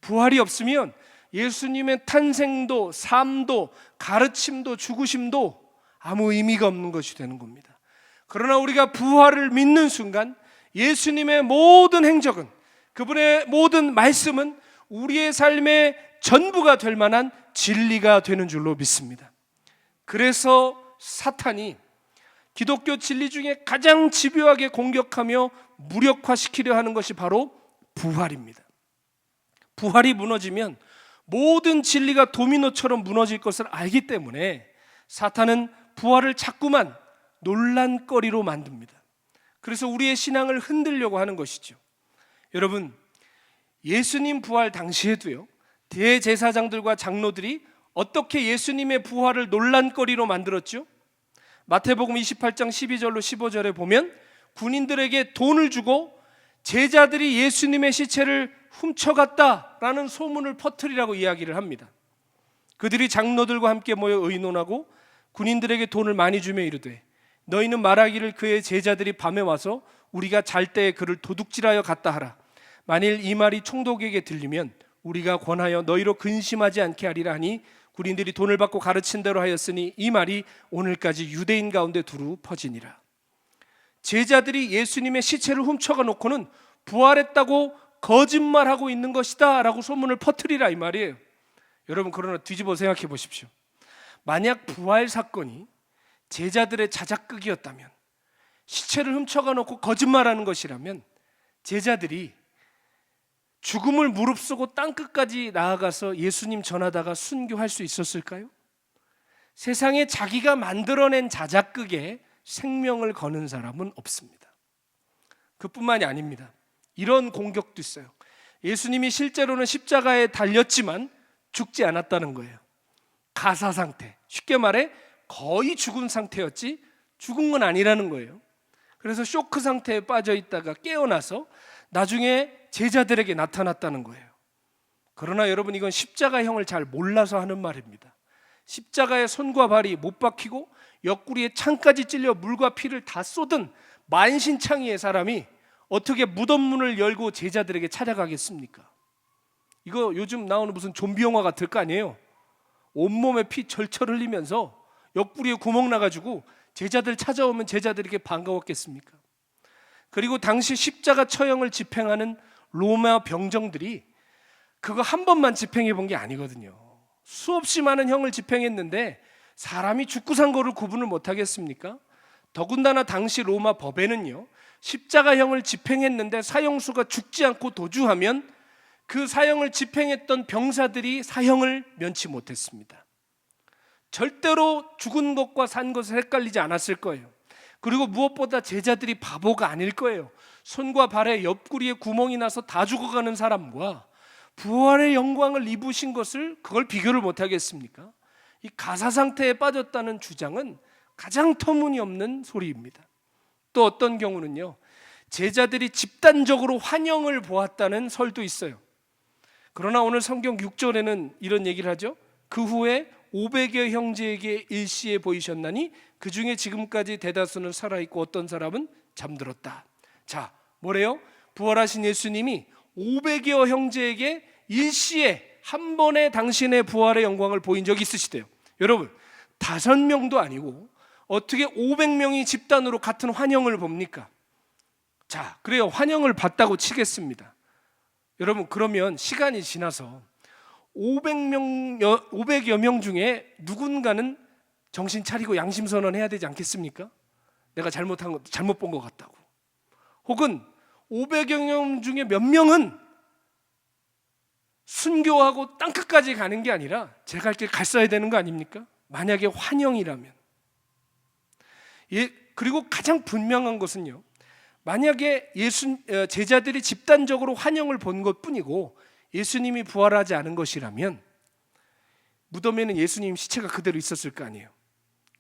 부활이 없으면 예수님의 탄생도 삶도 가르침도 죽으심도 아무 의미가 없는 것이 되는 겁니다. 그러나 우리가 부활을 믿는 순간 예수님의 모든 행적은, 그분의 모든 말씀은 우리의 삶의 전부가 될 만한 진리가 되는 줄로 믿습니다. 그래서 사탄이 기독교 진리 중에 가장 집요하게 공격하며 무력화시키려 하는 것이 바로 부활입니다. 부활이 무너지면 모든 진리가 도미노처럼 무너질 것을 알기 때문에 사탄은 부활을 자꾸만 논란거리로 만듭니다. 그래서 우리의 신앙을 흔들려고 하는 것이죠. 여러분, 예수님 부활 당시에도요, 대제사장들과 장로들이 어떻게 예수님의 부활을 논란거리로 만들었죠? 마태복음 28장 12절로 15절에 보면 군인들에게 돈을 주고 제자들이 예수님의 시체를 훔쳐갔다라는 소문을 퍼뜨리라고 이야기를 합니다. 그들이 장로들과 함께 모여 의논하고 군인들에게 돈을 많이 주며 이르되 너희는 말하기를 그의 제자들이 밤에 와서 우리가 잘 때에 그를 도둑질하여 갔다 하라. 만일 이 말이 총독에게 들리면 우리가 권하여 너희로 근심하지 않게 하리라 하니 군인들이 돈을 받고 가르친 대로 하였으니 이 말이 오늘까지 유대인 가운데 두루 퍼지니라. 제자들이 예수님의 시체를 훔쳐가 놓고는 부활했다고 거짓말하고 있는 것이다 라고 소문을 퍼뜨리라 이 말이에요. 여러분, 그러나 뒤집어 생각해 보십시오. 만약 부활 사건이 제자들의 자작극이었다면, 시체를 훔쳐가 놓고 거짓말하는 것이라면 제자들이 죽음을 무릅쓰고 땅끝까지 나아가서 예수님 전하다가 순교할 수 있었을까요? 세상에 자기가 만들어낸 자작극에 생명을 거는 사람은 없습니다. 그뿐만이 아닙니다. 이런 공격도 있어요. 예수님이 실제로는 십자가에 달렸지만 죽지 않았다는 거예요. 가사 상태, 쉽게 말해 거의 죽은 상태였지 죽은 건 아니라는 거예요. 그래서 쇼크 상태에 빠져 있다가 깨어나서 나중에 제자들에게 나타났다는 거예요. 그러나 여러분, 이건 십자가형을 잘 몰라서 하는 말입니다. 십자가에 손과 발이 못 박히고 옆구리에 창까지 찔려 물과 피를 다 쏟은 만신창이의 사람이 어떻게 무덤 문을 열고 제자들에게 찾아가겠습니까? 이거 요즘 나오는 무슨 좀비 영화 같을 거 아니에요? 온몸에 피 절철 흘리면서 옆구리에 구멍 나가지고 제자들 찾아오면 제자들에게 반가웠겠습니까? 그리고 당시 십자가 처형을 집행하는 로마 병정들이 그거 한 번만 집행해 본 게 아니거든요. 수없이 많은 형을 집행했는데 사람이 죽고 산 거를 구분을 못 하겠습니까? 더군다나 당시 로마 법에는요, 십자가형을 집행했는데 사형수가 죽지 않고 도주하면 그 사형을 집행했던 병사들이 사형을 면치 못했습니다. 절대로 죽은 것과 산 것을 헷갈리지 않았을 거예요. 그리고 무엇보다 제자들이 바보가 아닐 거예요. 손과 발에 옆구리에 구멍이 나서 다 죽어가는 사람과 부활의 영광을 입으신 것을 그걸 비교를 못하겠습니까? 이 가사 상태에 빠졌다는 주장은 가장 터무니없는 소리입니다. 또 어떤 경우는요, 제자들이 집단적으로 환영을 보았다는 설도 있어요. 그러나 오늘 성경 6절에는 이런 얘기를 하죠. 그 후에 500여 형제에게 일시에 보이셨나니 그 중에 지금까지 대다수는 살아있고 어떤 사람은 잠들었다. 자, 뭐래요? 부활하신 예수님이 500여 형제에게 일시에 한 번에 당신의 부활의 영광을 보인 적이 있으시대요. 여러분, 5명도 아니고 어떻게 500명이 집단으로 같은 환영을 봅니까? 자, 그래요. 환영을 봤다고 치겠습니다. 여러분, 그러면 시간이 지나서 500여 명 중에 누군가는 정신 차리고 양심 선언해야 되지 않겠습니까? 내가 잘못 본 것 같다고. 혹은 500여 명 중에 몇 명은 순교하고 땅끝까지 가는 게 아니라 제 갈 길 갔어야 되는 거 아닙니까? 만약에 환영이라면. 그리고 가장 분명한 것은요, 만약에 제자들이 집단적으로 환영을 본 것뿐이고 예수님이 부활하지 않은 것이라면 무덤에는 예수님 시체가 그대로 있었을 거 아니에요.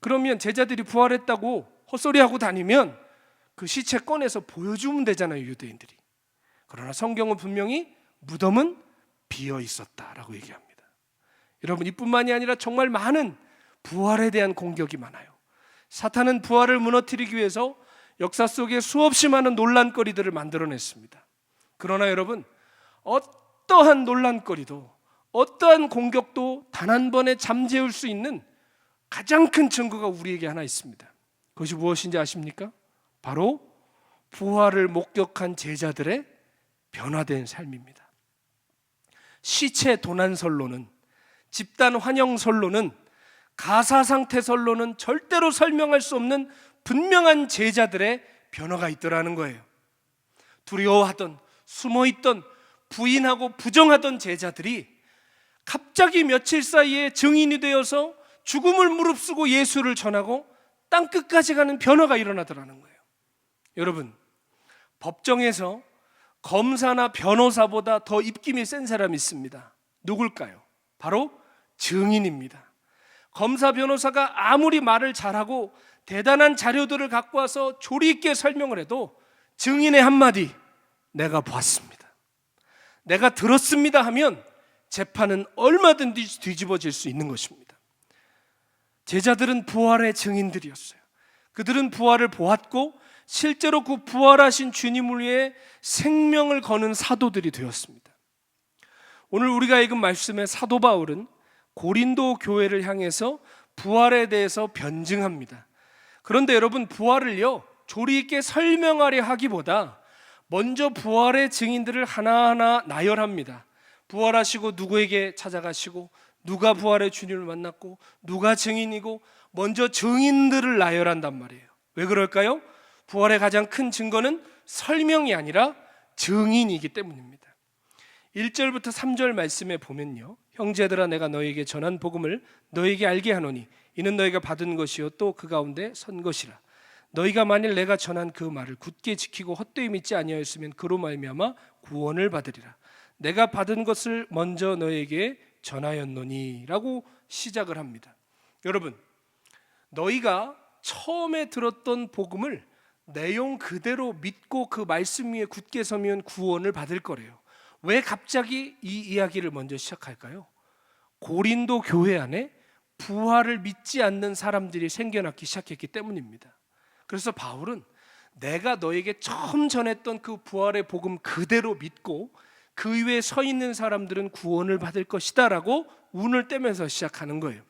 그러면 제자들이 부활했다고 헛소리하고 다니면 그 시체 꺼내서 보여주면 되잖아요, 유대인들이. 그러나 성경은 분명히 무덤은 비어 있었다라고 얘기합니다. 여러분, 이뿐만이 아니라 정말 많은 부활에 대한 공격이 많아요. 사탄은 부활을 무너뜨리기 위해서 역사 속에 수없이 많은 논란거리들을 만들어냈습니다. 그러나 여러분, 어떠한 논란거리도 어떠한 공격도 단 한 번에 잠재울 수 있는 가장 큰 증거가 우리에게 하나 있습니다. 그것이 무엇인지 아십니까? 바로 부활을 목격한 제자들의 변화된 삶입니다. 시체 도난설로는, 집단 환영설로는, 가사상태설로는 절대로 설명할 수 없는 분명한 제자들의 변화가 있더라는 거예요. 두려워하던, 숨어있던, 부인하고 부정하던 제자들이 갑자기 며칠 사이에 증인이 되어서 죽음을 무릅쓰고 예수를 전하고 땅끝까지 가는 변화가 일어나더라는 거예요. 여러분, 법정에서 검사나 변호사보다 더 입김이 센 사람이 있습니다. 누굴까요? 바로 증인입니다. 검사, 변호사가 아무리 말을 잘하고 대단한 자료들을 갖고 와서 조리 있게 설명을 해도 증인의 한마디, 내가 봤습니다, 내가 들었습니다 하면 재판은 얼마든지 뒤집어질 수 있는 것입니다. 제자들은 부활의 증인들이었어요. 그들은 부활을 보았고 실제로 그 부활하신 주님을 위해 생명을 거는 사도들이 되었습니다. 오늘 우리가 읽은 말씀의 사도 바울은 고린도 교회를 향해서 부활에 대해서 변증합니다. 그런데 여러분, 부활을요, 조리 있게 설명하려 하기보다 먼저 부활의 증인들을 하나하나 나열합니다. 부활하시고 누구에게 찾아가시고 누가 부활의 주님을 만났고 누가 증인이고, 먼저 증인들을 나열한단 말이에요. 왜 그럴까요? 부활의 가장 큰 증거는 설명이 아니라 증인이기 때문입니다. 1절부터 3절 말씀에 보면요, 형제들아, 내가 너희에게 전한 복음을 너희에게 알게 하노니 이는 너희가 받은 것이요 또 그 가운데 선 것이라. 너희가 만일 내가 전한 그 말을 굳게 지키고 헛되이 믿지 아니하였으면 그로 말미암아 구원을 받으리라. 내가 받은 것을 먼저 너희에게 전하였노니 라고 시작을 합니다. 여러분, 너희가 처음에 들었던 복음을 내용 그대로 믿고 그 말씀 위에 굳게 서면 구원을 받을 거래요. 왜 갑자기 이 이야기를 먼저 시작할까요? 고린도 교회 안에 부활을 믿지 않는 사람들이 생겨나기 시작했기 때문입니다. 그래서 바울은 내가 너에게 처음 전했던 그 부활의 복음 그대로 믿고 그 위에 서 있는 사람들은 구원을 받을 것이다 라고 운을 떼면서 시작하는 거예요.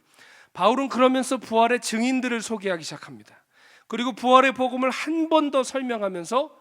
바울은 그러면서 부활의 증인들을 소개하기 시작합니다. 그리고 부활의 복음을 한 번 더 설명하면서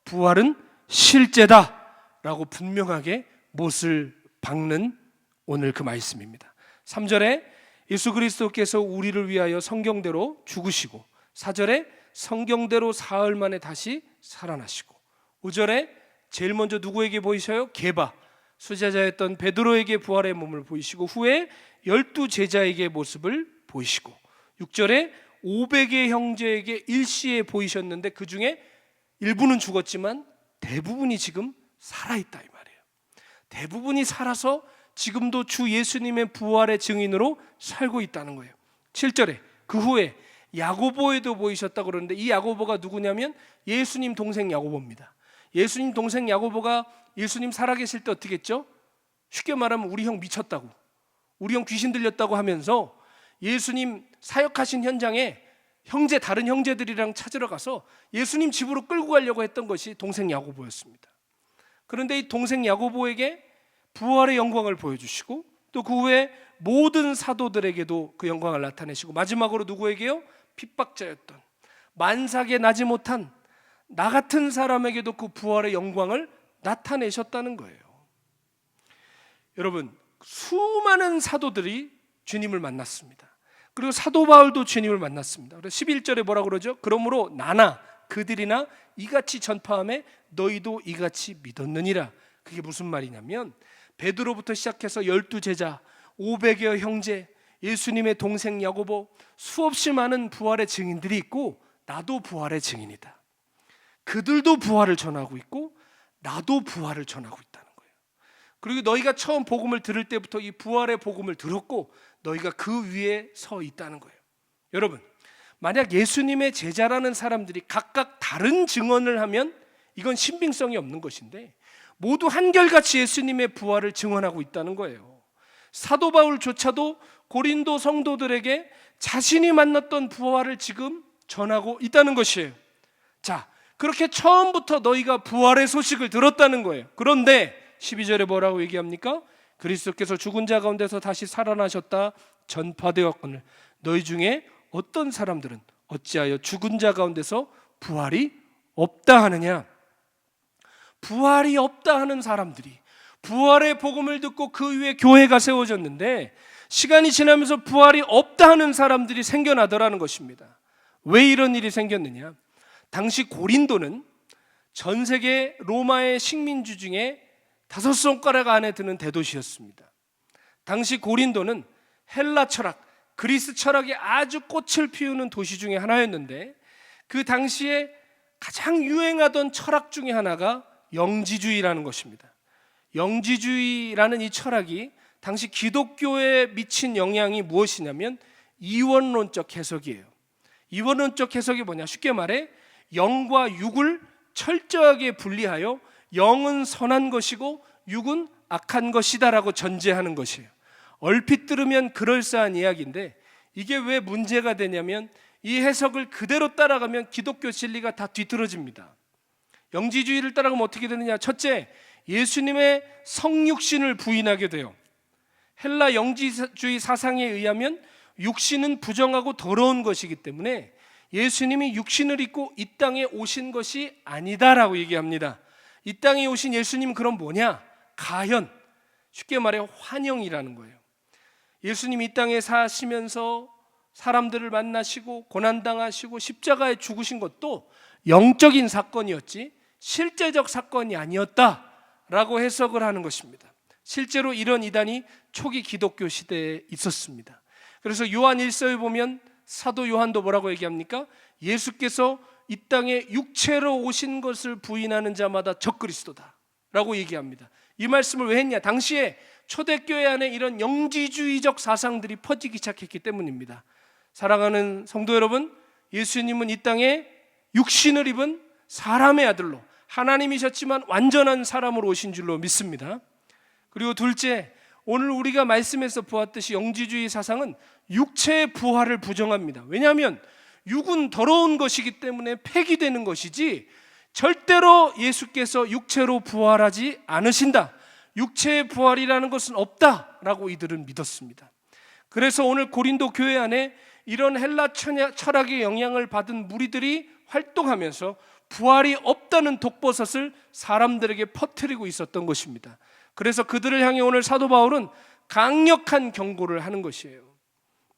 부활은 실제다 라고 분명하게 못을 박는 오늘 그 말씀입니다. 3절에 예수 그리스도께서 우리를 위하여 성경대로 죽으시고, 4절에 성경대로 사흘 만에 다시 살아나시고, 5절에 제일 먼저 누구에게 보이셔요? 게바, 수제자였던 베드로에게 부활의 몸을 보이시고 후에 12 제자에게 모습을 보이시고 6절에 500의 형제에게 일시에 보이셨는데 그 중에 일부는 죽었지만 대부분이 지금 살아있다 이 말이에요. 대부분이 살아서 지금도 주 예수님의 부활의 증인으로 살고 있다는 거예요. 7절에 그 후에 야고보에도 보이셨다고 그러는데 이 야고보가 누구냐면 예수님 동생 야고보입니다. 예수님 동생 야고보가 예수님 살아계실 때 어떻게 했죠? 쉽게 말하면 우리 형 미쳤다고, 우리 형 귀신 들렸다고 하면서 예수님 사역하신 현장에 다른 형제들이랑 찾으러 가서 예수님 집으로 끌고 가려고 했던 것이 동생 야고보였습니다. 그런데 이 동생 야고보에게 부활의 영광을 보여주시고 또 그 후에 모든 사도들에게도 그 영광을 나타내시고 마지막으로 누구에게요? 핍박자였던 만삭에 나지 못한 나 같은 사람에게도 그 부활의 영광을 나타내셨다는 거예요. 여러분, 수많은 사도들이 주님을 만났습니다. 그리고 사도 바울도 주님을 만났습니다. 그래서 11절에 뭐라고 그러죠? 그러므로 나나 그들이나 이같이 전파함에 너희도 이같이 믿었느니라. 그게 무슨 말이냐면 베드로부터 시작해서 12제자, 500여 형제, 예수님의 동생 야고보, 수없이 많은 부활의 증인들이 있고 나도 부활의 증인이다. 그들도 부활을 전하고 있고 나도 부활을 전하고 있다는 거예요. 그리고 너희가 처음 복음을 들을 때부터 이 부활의 복음을 들었고 너희가 그 위에 서 있다는 거예요. 여러분, 만약 예수님의 제자라는 사람들이 각각 다른 증언을 하면 이건 신빙성이 없는 것인데 모두 한결같이 예수님의 부활을 증언하고 있다는 거예요. 사도 바울조차도 고린도 성도들에게 자신이 만났던 부활을 지금 전하고 있다는 것이에요. 자, 그렇게 처음부터 너희가 부활의 소식을 들었다는 거예요. 그런데 12절에 뭐라고 얘기합니까? 그리스도께서 죽은 자 가운데서 다시 살아나셨다 전파되었거늘 너희 중에 어떤 사람들은 어찌하여 죽은 자 가운데서 부활이 없다 하느냐. 부활이 없다 하는 사람들이 부활의 복음을 듣고 그 위에 교회가 세워졌는데 시간이 지나면서 부활이 없다 하는 사람들이 생겨나더라는 것입니다. 왜 이런 일이 생겼느냐? 당시 고린도는 전 세계 로마의 식민지 중에 5손가락 안에 드는 대도시였습니다. 당시 고린도는 헬라 철학, 그리스 철학이 아주 꽃을 피우는 도시 중에 하나였는데 그 당시에 가장 유행하던 철학 중에 하나가 영지주의라는 것입니다. 영지주의라는 이 철학이 당시 기독교에 미친 영향이 무엇이냐면 이원론적 해석이에요. 이원론적 해석이 뭐냐? 쉽게 말해 영과 육을 철저하게 분리하여 영은 선한 것이고 육은 악한 것이다라고 전제하는 것이에요. 얼핏 들으면 그럴싸한 이야기인데 이게 왜 문제가 되냐면 이 해석을 그대로 따라가면 기독교 진리가 다 뒤틀어집니다. 영지주의를 따라가면 어떻게 되느냐? 첫째, 예수님의 성육신을 부인하게 돼요. 헬라 영지주의 사상에 의하면 육신은 부정하고 더러운 것이기 때문에 예수님이 육신을 입고 이 땅에 오신 것이 아니다라고 얘기합니다. 이 땅에 오신 예수님 그럼 뭐냐? 가현, 쉽게 말해 환영이라는 거예요. 예수님이 이 땅에 사시면서 사람들을 만나시고 고난당하시고 십자가에 죽으신 것도 영적인 사건이었지 실제적 사건이 아니었다라고 해석을 하는 것입니다. 실제로 이런 이단이 초기 기독교 시대에 있었습니다. 그래서 요한 1서에 보면 사도 요한도 뭐라고 얘기합니까? 예수께서 이 땅에 육체로 오신 것을 부인하는 자마다 적그리스도다 라고 얘기합니다. 이 말씀을 왜 했냐? 당시에 초대교회 안에 이런 영지주의적 사상들이 퍼지기 시작했기 때문입니다. 사랑하는 성도 여러분, 예수님은 이 땅에 육신을 입은 사람의 아들로 하나님이셨지만 완전한 사람으로 오신 줄로 믿습니다. 그리고 둘째, 오늘 우리가 말씀에서 보았듯이 영지주의 사상은 육체의 부활을 부정합니다. 왜냐하면 육은 더러운 것이기 때문에 폐기되는 것이지 절대로 예수께서 육체로 부활하지 않으신다. 육체의 부활이라는 것은 없다라고 이들은 믿었습니다. 그래서 오늘 고린도 교회 안에 이런 헬라 철학의 영향을 받은 무리들이 활동하면서 부활이 없다는 독버섯을 사람들에게 퍼뜨리고 있었던 것입니다. 그래서 그들을 향해 오늘 사도 바울은 강력한 경고를 하는 것이에요.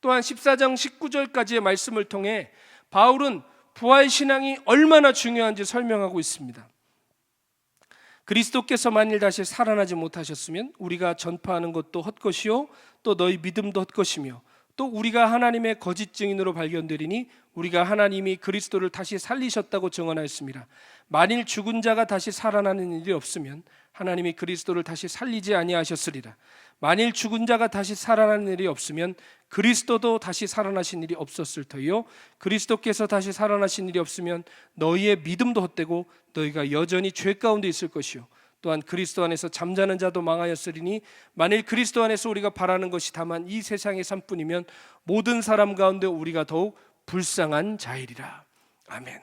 또한 14장 19절까지의 말씀을 통해 바울은 부활신앙이 얼마나 중요한지 설명하고 있습니다. 그리스도께서 만일 다시 살아나지 못하셨으면 우리가 전파하는 것도 헛것이요 또 너희 믿음도 헛것이며 또 우리가 하나님의 거짓 증인으로 발견되리니 우리가 하나님이 그리스도를 다시 살리셨다고 증언하였습니다. 만일 죽은 자가 다시 살아나는 일이 없으면 하나님이 그리스도를 다시 살리지 아니하셨으리라. 만일 죽은 자가 다시 살아나는 일이 없으면 그리스도도 다시 살아나신 일이 없었을 터이요 그리스도께서 다시 살아나신 일이 없으면 너희의 믿음도 헛되고 너희가 여전히 죄 가운데 있을 것이요 또한 그리스도 안에서 잠자는 자도 망하였으리니 만일 그리스도 안에서 우리가 바라는 것이 다만 이 세상의 삶뿐이면 모든 사람 가운데 우리가 더욱 불쌍한 자이리라. 아멘.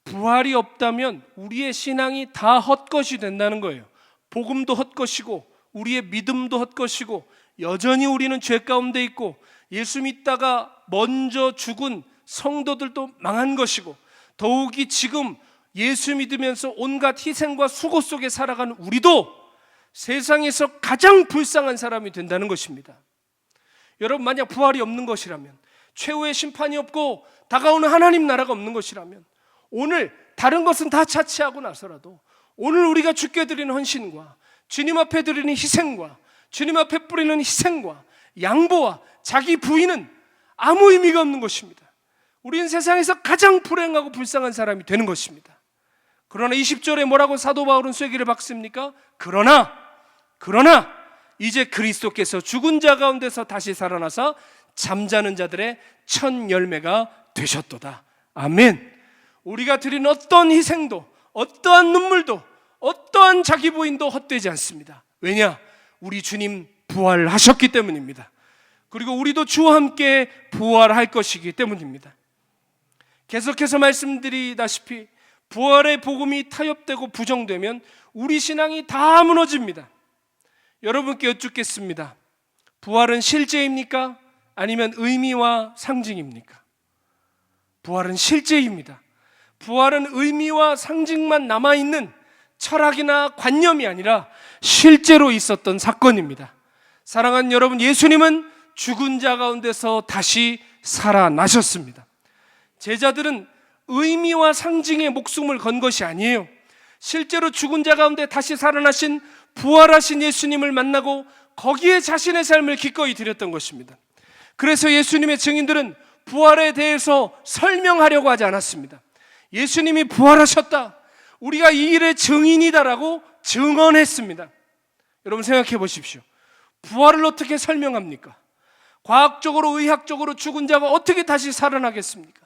부활이 없다면 우리의 신앙이 다 헛것이 된다는 거예요. 복음도 헛것이고 우리의 믿음도 헛것이고 여전히 우리는 죄 가운데 있고 예수 믿다가 먼저 죽은 성도들도 망한 것이고 더욱이 지금 예수 믿으면서 온갖 희생과 수고 속에 살아가는 우리도 세상에서 가장 불쌍한 사람이 된다는 것입니다. 여러분, 만약 부활이 없는 것이라면, 최후의 심판이 없고 다가오는 하나님 나라가 없는 것이라면, 오늘 다른 것은 다 차치하고 나서라도 오늘 우리가 주께 드리는 헌신과 주님 앞에 드리는 희생과 주님 앞에 뿌리는 희생과 양보와 자기 부인은 아무 의미가 없는 것입니다. 우리는 세상에서 가장 불행하고 불쌍한 사람이 되는 것입니다. 그러나 20절에 뭐라고 사도 바울은 쐐기를 박습니까? 그러나 이제 그리스도께서 죽은 자 가운데서 다시 살아나사 잠자는 자들의 첫 열매가 되셨도다. 아멘. 우리가 드린 어떤 희생도 어떠한 눈물도 어떠한 자기 부인도 헛되지 않습니다. 왜냐? 우리 주님 부활하셨기 때문입니다. 그리고 우리도 주와 함께 부활할 것이기 때문입니다. 계속해서 말씀드리다시피 부활의 복음이 타협되고 부정되면 우리 신앙이 다 무너집니다. 여러분께 여쭙겠습니다. 부활은 실제입니까? 아니면 의미와 상징입니까? 부활은 실제입니다. 부활은 의미와 상징만 남아있는 철학이나 관념이 아니라 실제로 있었던 사건입니다. 사랑하는 여러분, 예수님은 죽은 자 가운데서 다시 살아나셨습니다. 제자들은 의미와 상징에 목숨을 건 것이 아니에요. 실제로 죽은 자 가운데 다시 살아나신 부활하신 예수님을 만나고 거기에 자신의 삶을 기꺼이 드렸던 것입니다. 그래서 예수님의 증인들은 부활에 대해서 설명하려고 하지 않았습니다. 예수님이 부활하셨다, 우리가 이 일의 증인이다라고 증언했습니다. 여러분 생각해 보십시오. 부활을 어떻게 설명합니까? 과학적으로 의학적으로 죽은 자가 어떻게 다시 살아나겠습니까?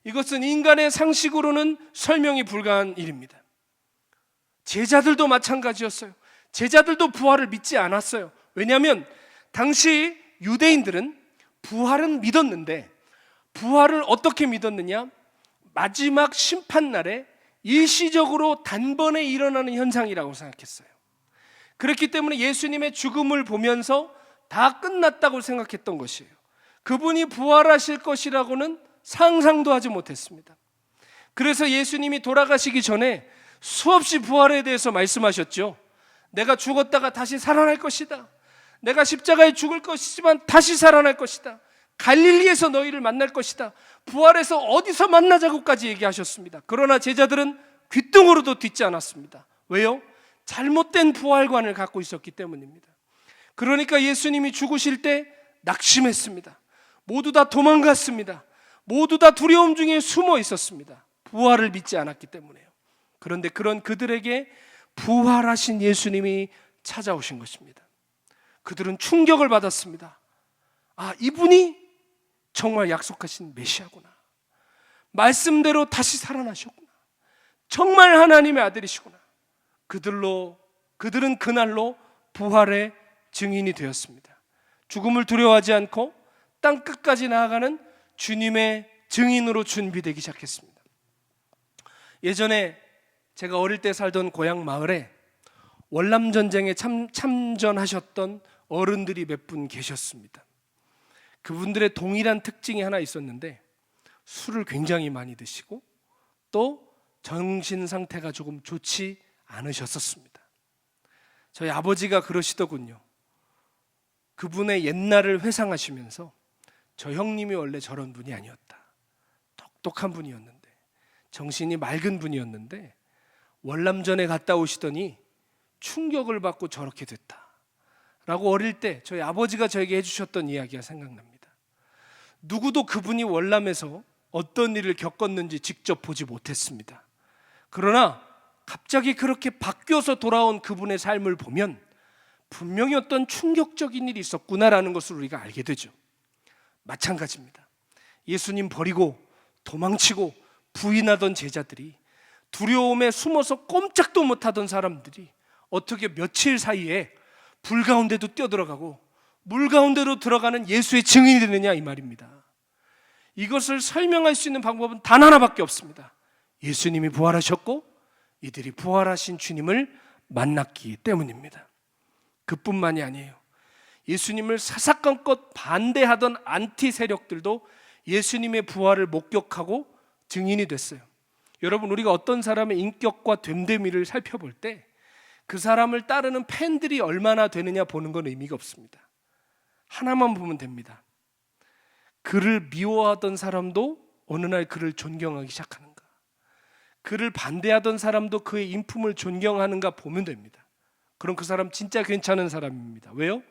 이것은 인간의 상식으로는 설명이 불가한 일입니다. 제자들도 마찬가지였어요. 제자들도 부활을 믿지 않았어요. 왜냐하면 당시 유대인들은 부활은 믿었는데 부활을 어떻게 믿었느냐? 마지막 심판날에 일시적으로 단번에 일어나는 현상이라고 생각했어요. 그렇기 때문에 예수님의 죽음을 보면서 다 끝났다고 생각했던 것이에요. 그분이 부활하실 것이라고는 상상도 하지 못했습니다. 그래서 예수님이 돌아가시기 전에 수없이 부활에 대해서 말씀하셨죠. 내가 죽었다가 다시 살아날 것이다. 내가 십자가에 죽을 것이지만 다시 살아날 것이다. 갈릴리에서 너희를 만날 것이다. 부활해서 어디서 만나자고까지 얘기하셨습니다. 그러나 제자들은 귓등으로도 듣지 않았습니다. 왜요? 잘못된 부활관을 갖고 있었기 때문입니다. 그러니까 예수님이 죽으실 때 낙심했습니다. 모두 다 도망갔습니다. 모두 다 두려움 중에 숨어 있었습니다. 부활을 믿지 않았기 때문에요. 그런데 그런 그들에게 부활하신 예수님이 찾아오신 것입니다. 그들은 충격을 받았습니다. 아, 이분이 정말 약속하신 메시아구나. 말씀대로 다시 살아나셨구나. 정말 하나님의 아들이시구나. 그들은 그날로 부활의 증인이 되었습니다. 죽음을 두려워하지 않고 땅 끝까지 나아가는 주님의 증인으로 준비되기 시작했습니다. 예전에 제가 어릴 때 살던 고향 마을에 월남전쟁에 참전하셨던 어른들이 몇 분 계셨습니다. 그분들의 동일한 특징이 하나 있었는데 술을 굉장히 많이 드시고 또 정신 상태가 조금 좋지 않으셨었습니다. 저희 아버지가 그러시더군요. 그분의 옛날을 회상하시면서 저 형님이 원래 저런 분이 아니었다. 똑똑한 분이었는데, 정신이 맑은 분이었는데 월남전에 갔다 오시더니 충격을 받고 저렇게 됐다 라고 어릴 때 저희 아버지가 저에게 해주셨던 이야기가 생각납니다. 누구도 그분이 월남에서 어떤 일을 겪었는지 직접 보지 못했습니다. 그러나 갑자기 그렇게 바뀌어서 돌아온 그분의 삶을 보면 분명히 어떤 충격적인 일이 있었구나라는 것을 우리가 알게 되죠. 마찬가지입니다. 예수님 버리고 도망치고 부인하던 제자들이, 두려움에 숨어서 꼼짝도 못하던 사람들이 어떻게 며칠 사이에 불 가운데도 뛰어들어가고 물 가운데로 들어가는 예수의 증인이 되느냐, 이 말입니다. 이것을 설명할 수 있는 방법은 단 하나밖에 없습니다. 예수님이 부활하셨고 이들이 부활하신 주님을 만났기 때문입니다. 그뿐만이 아니에요. 예수님을 사사건건 반대하던 안티 세력들도 예수님의 부활을 목격하고 증인이 됐어요. 여러분, 우리가 어떤 사람의 인격과 됨됨이를 살펴볼 때 그 사람을 따르는 팬들이 얼마나 되느냐 보는 건 의미가 없습니다. 하나만 보면 됩니다. 그를 미워하던 사람도 어느 날 그를 존경하기 시작하는가, 그를 반대하던 사람도 그의 인품을 존경하는가 보면 됩니다. 그럼 그 사람 진짜 괜찮은 사람입니다. 왜요?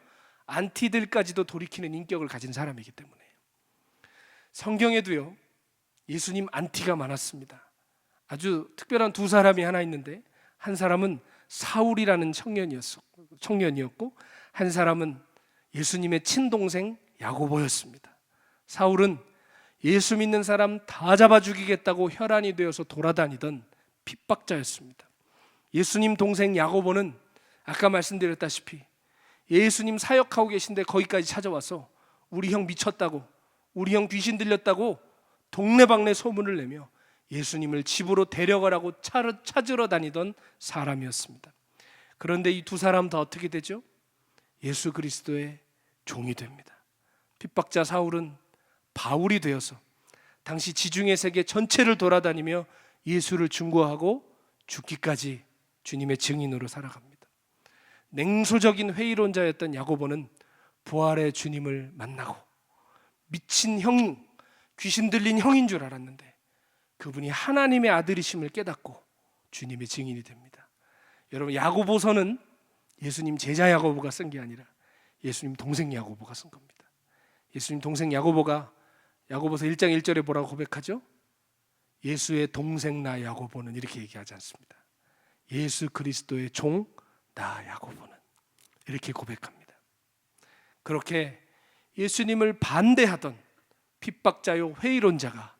안티들까지도 돌이키는 인격을 가진 사람이기 때문에. 성경에도요, 예수님 안티가 많았습니다. 아주 특별한 두 사람이 하나 있는데, 한 사람은 사울이라는 청년이었고 한 사람은 예수님의 친동생 야고보였습니다. 사울은 예수 믿는 사람 다 잡아 죽이겠다고 혈안이 되어서 돌아다니던 핍박자였습니다. 예수님 동생 야고보는 아까 말씀드렸다시피 예수님 사역하고 계신데 거기까지 찾아와서 우리 형 미쳤다고, 우리 형 귀신 들렸다고 동네방네 소문을 내며 예수님을 집으로 데려가라고 찾으러 다니던 사람이었습니다. 그런데 이 두 사람 다 어떻게 되죠? 예수 그리스도의 종이 됩니다. 핍박자 사울은 바울이 되어서 당시 지중해 세계 전체를 돌아다니며 예수를 중고하고 죽기까지 주님의 증인으로 살아갑니다. 냉소적인 회의론자였던 야고보는 부활의 주님을 만나고 미친 형, 귀신 들린 형인 줄 알았는데 그분이 하나님의 아들이심을 깨닫고 주님의 증인이 됩니다. 여러분, 야고보서는 예수님 제자 야고보가 쓴 게 아니라 예수님 동생 야고보가 쓴 겁니다. 예수님 동생 야고보가 야고보서 1장 1절에 뭐라고 고백하죠? 예수의 동생 나 야고보는 이렇게 얘기하지 않습니다. 예수 그리스도의 종 나 야고보는 이렇게 고백합니다. 그렇게 예수님을 반대하던 핍박자요 회의론자가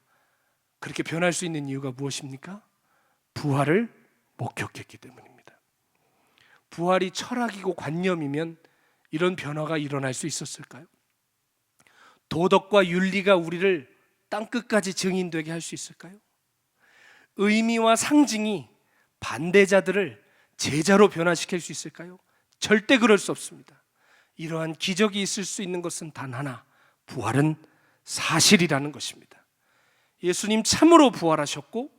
그렇게 변할 수 있는 이유가 무엇입니까? 부활을 목격했기 때문입니다. 부활이 철학이고 관념이면 이런 변화가 일어날 수 있었을까요? 도덕과 윤리가 우리를 땅끝까지 증인되게 할 수 있을까요? 의미와 상징이 반대자들을 제자로 변화시킬 수 있을까요? 절대 그럴 수 없습니다. 이러한 기적이 있을 수 있는 것은 단 하나, 부활은 사실이라는 것입니다. 예수님 참으로 부활하셨고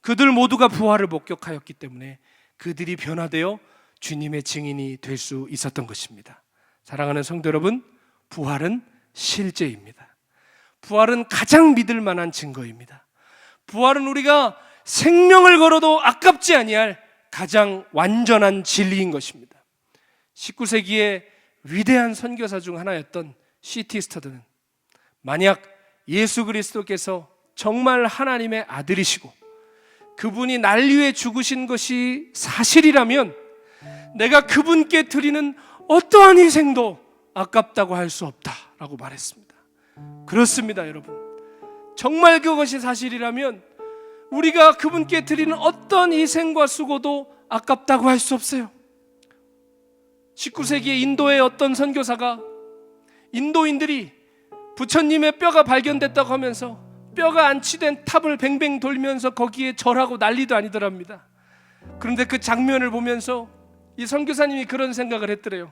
그들 모두가 부활을 목격하였기 때문에 그들이 변화되어 주님의 증인이 될 수 있었던 것입니다. 사랑하는 성도 여러분, 부활은 실제입니다. 부활은 가장 믿을 만한 증거입니다. 부활은 우리가 생명을 걸어도 아깝지 아니할 가장 완전한 진리인 것입니다. 19세기의 위대한 선교사 중 하나였던 C.T. 스터드는 만약 예수 그리스도께서 정말 하나님의 아들이시고 그분이 날 위해 죽으신 것이 사실이라면 내가 그분께 드리는 어떠한 희생도 아깝다고 할 수 없다라고 말했습니다. 그렇습니다, 여러분. 정말 그것이 사실이라면 우리가 그분께 드리는 어떤 희생과 수고도 아깝다고 할 수 없어요. 19세기의 인도의 어떤 선교사가 인도인들이 부처님의 뼈가 발견됐다고 하면서 뼈가 안치된 탑을 뱅뱅 돌면서 거기에 절하고 난리도 아니더랍니다. 그런데 그 장면을 보면서 이 선교사님이 그런 생각을 했더래요.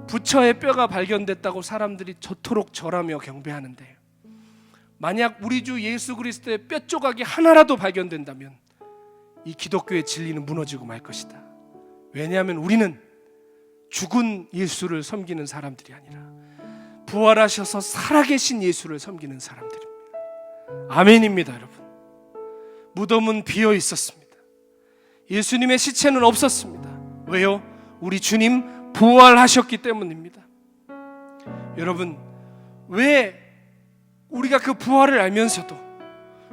부처의 뼈가 발견됐다고 사람들이 저토록 절하며 경배하는데 만약 우리 주 예수 그리스도의 뼈 조각이 하나라도 발견된다면 이 기독교의 진리는 무너지고 말 것이다. 왜냐하면 우리는 죽은 예수를 섬기는 사람들이 아니라 부활하셔서 살아계신 예수를 섬기는 사람들입니다. 아멘입니다, 여러분. 무덤은 비어 있었습니다. 예수님의 시체는 없었습니다. 왜요? 우리 주님 부활하셨기 때문입니다. 여러분, 왜 우리가 그 부활을 알면서도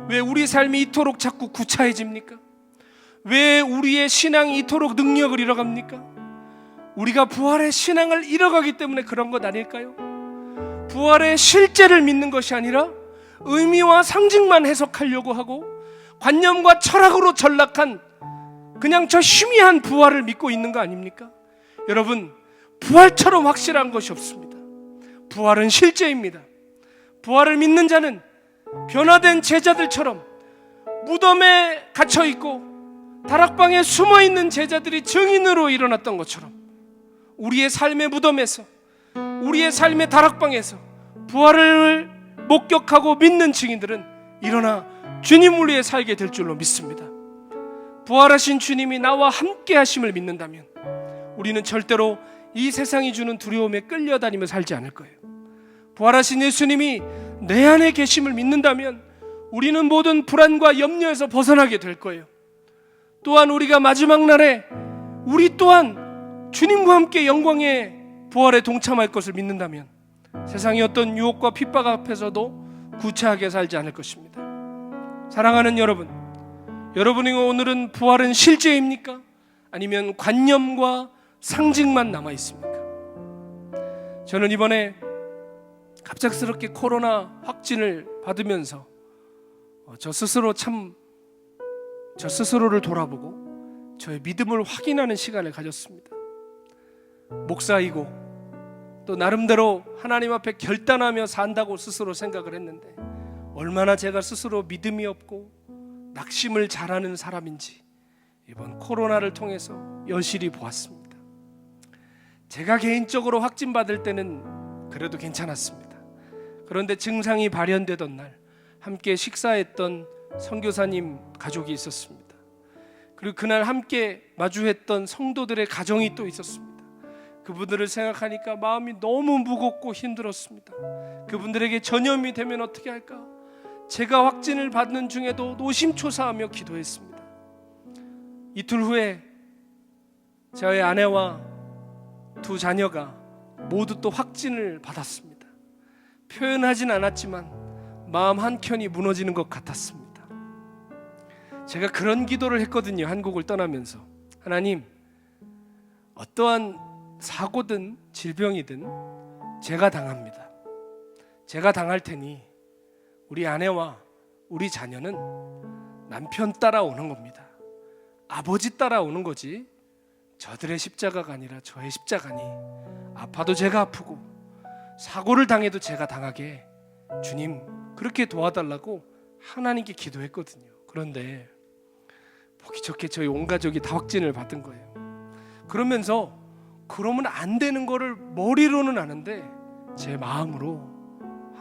왜 우리 삶이 이토록 자꾸 구차해집니까? 왜 우리의 신앙이 이토록 능력을 잃어갑니까? 우리가 부활의 신앙을 잃어가기 때문에 그런 것 아닐까요? 부활의 실제를 믿는 것이 아니라 의미와 상징만 해석하려고 하고 관념과 철학으로 전락한 그냥 저 희미한 부활을 믿고 있는 거 아닙니까? 여러분, 부활처럼 확실한 것이 없습니다. 부활은 실제입니다. 부활을 믿는 자는 변화된 제자들처럼 무덤에 갇혀있고 다락방에 숨어있는 제자들이 증인으로 일어났던 것처럼 우리의 삶의 무덤에서, 우리의 삶의 다락방에서 부활을 목격하고 믿는 증인들은 일어나 주님을 위해 살게 될 줄로 믿습니다. 부활하신 주님이 나와 함께 하심을 믿는다면 우리는 절대로 이 세상이 주는 두려움에 끌려다니며 살지 않을 거예요. 부활하신 예수님이 내 안에 계심을 믿는다면 우리는 모든 불안과 염려에서 벗어나게 될 거예요. 또한 우리가 마지막 날에 우리 또한 주님과 함께 영광의 부활에 동참할 것을 믿는다면 세상의 어떤 유혹과 핍박 앞에서도 구차하게 살지 않을 것입니다. 사랑하는 여러분, 여러분이 오늘은 부활은 실제입니까? 아니면 관념과 상징만 남아 있습니까? 저는 이번에 갑작스럽게 코로나 확진을 받으면서 저 스스로를 돌아보고 저의 믿음을 확인하는 시간을 가졌습니다. 목사이고 또 나름대로 하나님 앞에 결단하며 산다고 스스로 생각을 했는데 얼마나 제가 스스로 믿음이 없고 낙심을 잘하는 사람인지 이번 코로나를 통해서 여실히 보았습니다. 제가 개인적으로 확진받을 때는 그래도 괜찮았습니다. 그런데 증상이 발현되던 날 함께 식사했던 선교사님 가족이 있었습니다. 그리고 그날 함께 마주했던 성도들의 가정이 또 있었습니다. 그분들을 생각하니까 마음이 너무 무겁고 힘들었습니다. 그분들에게 전염이 되면 어떻게 할까? 제가 확진을 받는 중에도 노심초사하며 기도했습니다. 이틀 후에 저의 아내와 두 자녀가 모두 또 확진을 받았습니다. 표현하진 않았지만 마음 한켠이 무너지는 것 같았습니다. 제가 그런 기도를 했거든요. 한국을 떠나면서 하나님, 어떠한 사고든 질병이든 제가 당합니다. 제가 당할 테니 우리 아내와 우리 자녀는 남편 따라오는 겁니다. 아버지 따라오는 거지 저들의 십자가가 아니라 저의 십자가니 아파도 제가 아프고 사고를 당해도 제가 당하게 주님 그렇게 도와달라고 하나님께 기도했거든요. 그런데 보기 좋게 저희 온 가족이 다 확진을 받은 거예요. 그러면서 그러면 안 되는 거를 머리로는 아는데 제 마음으로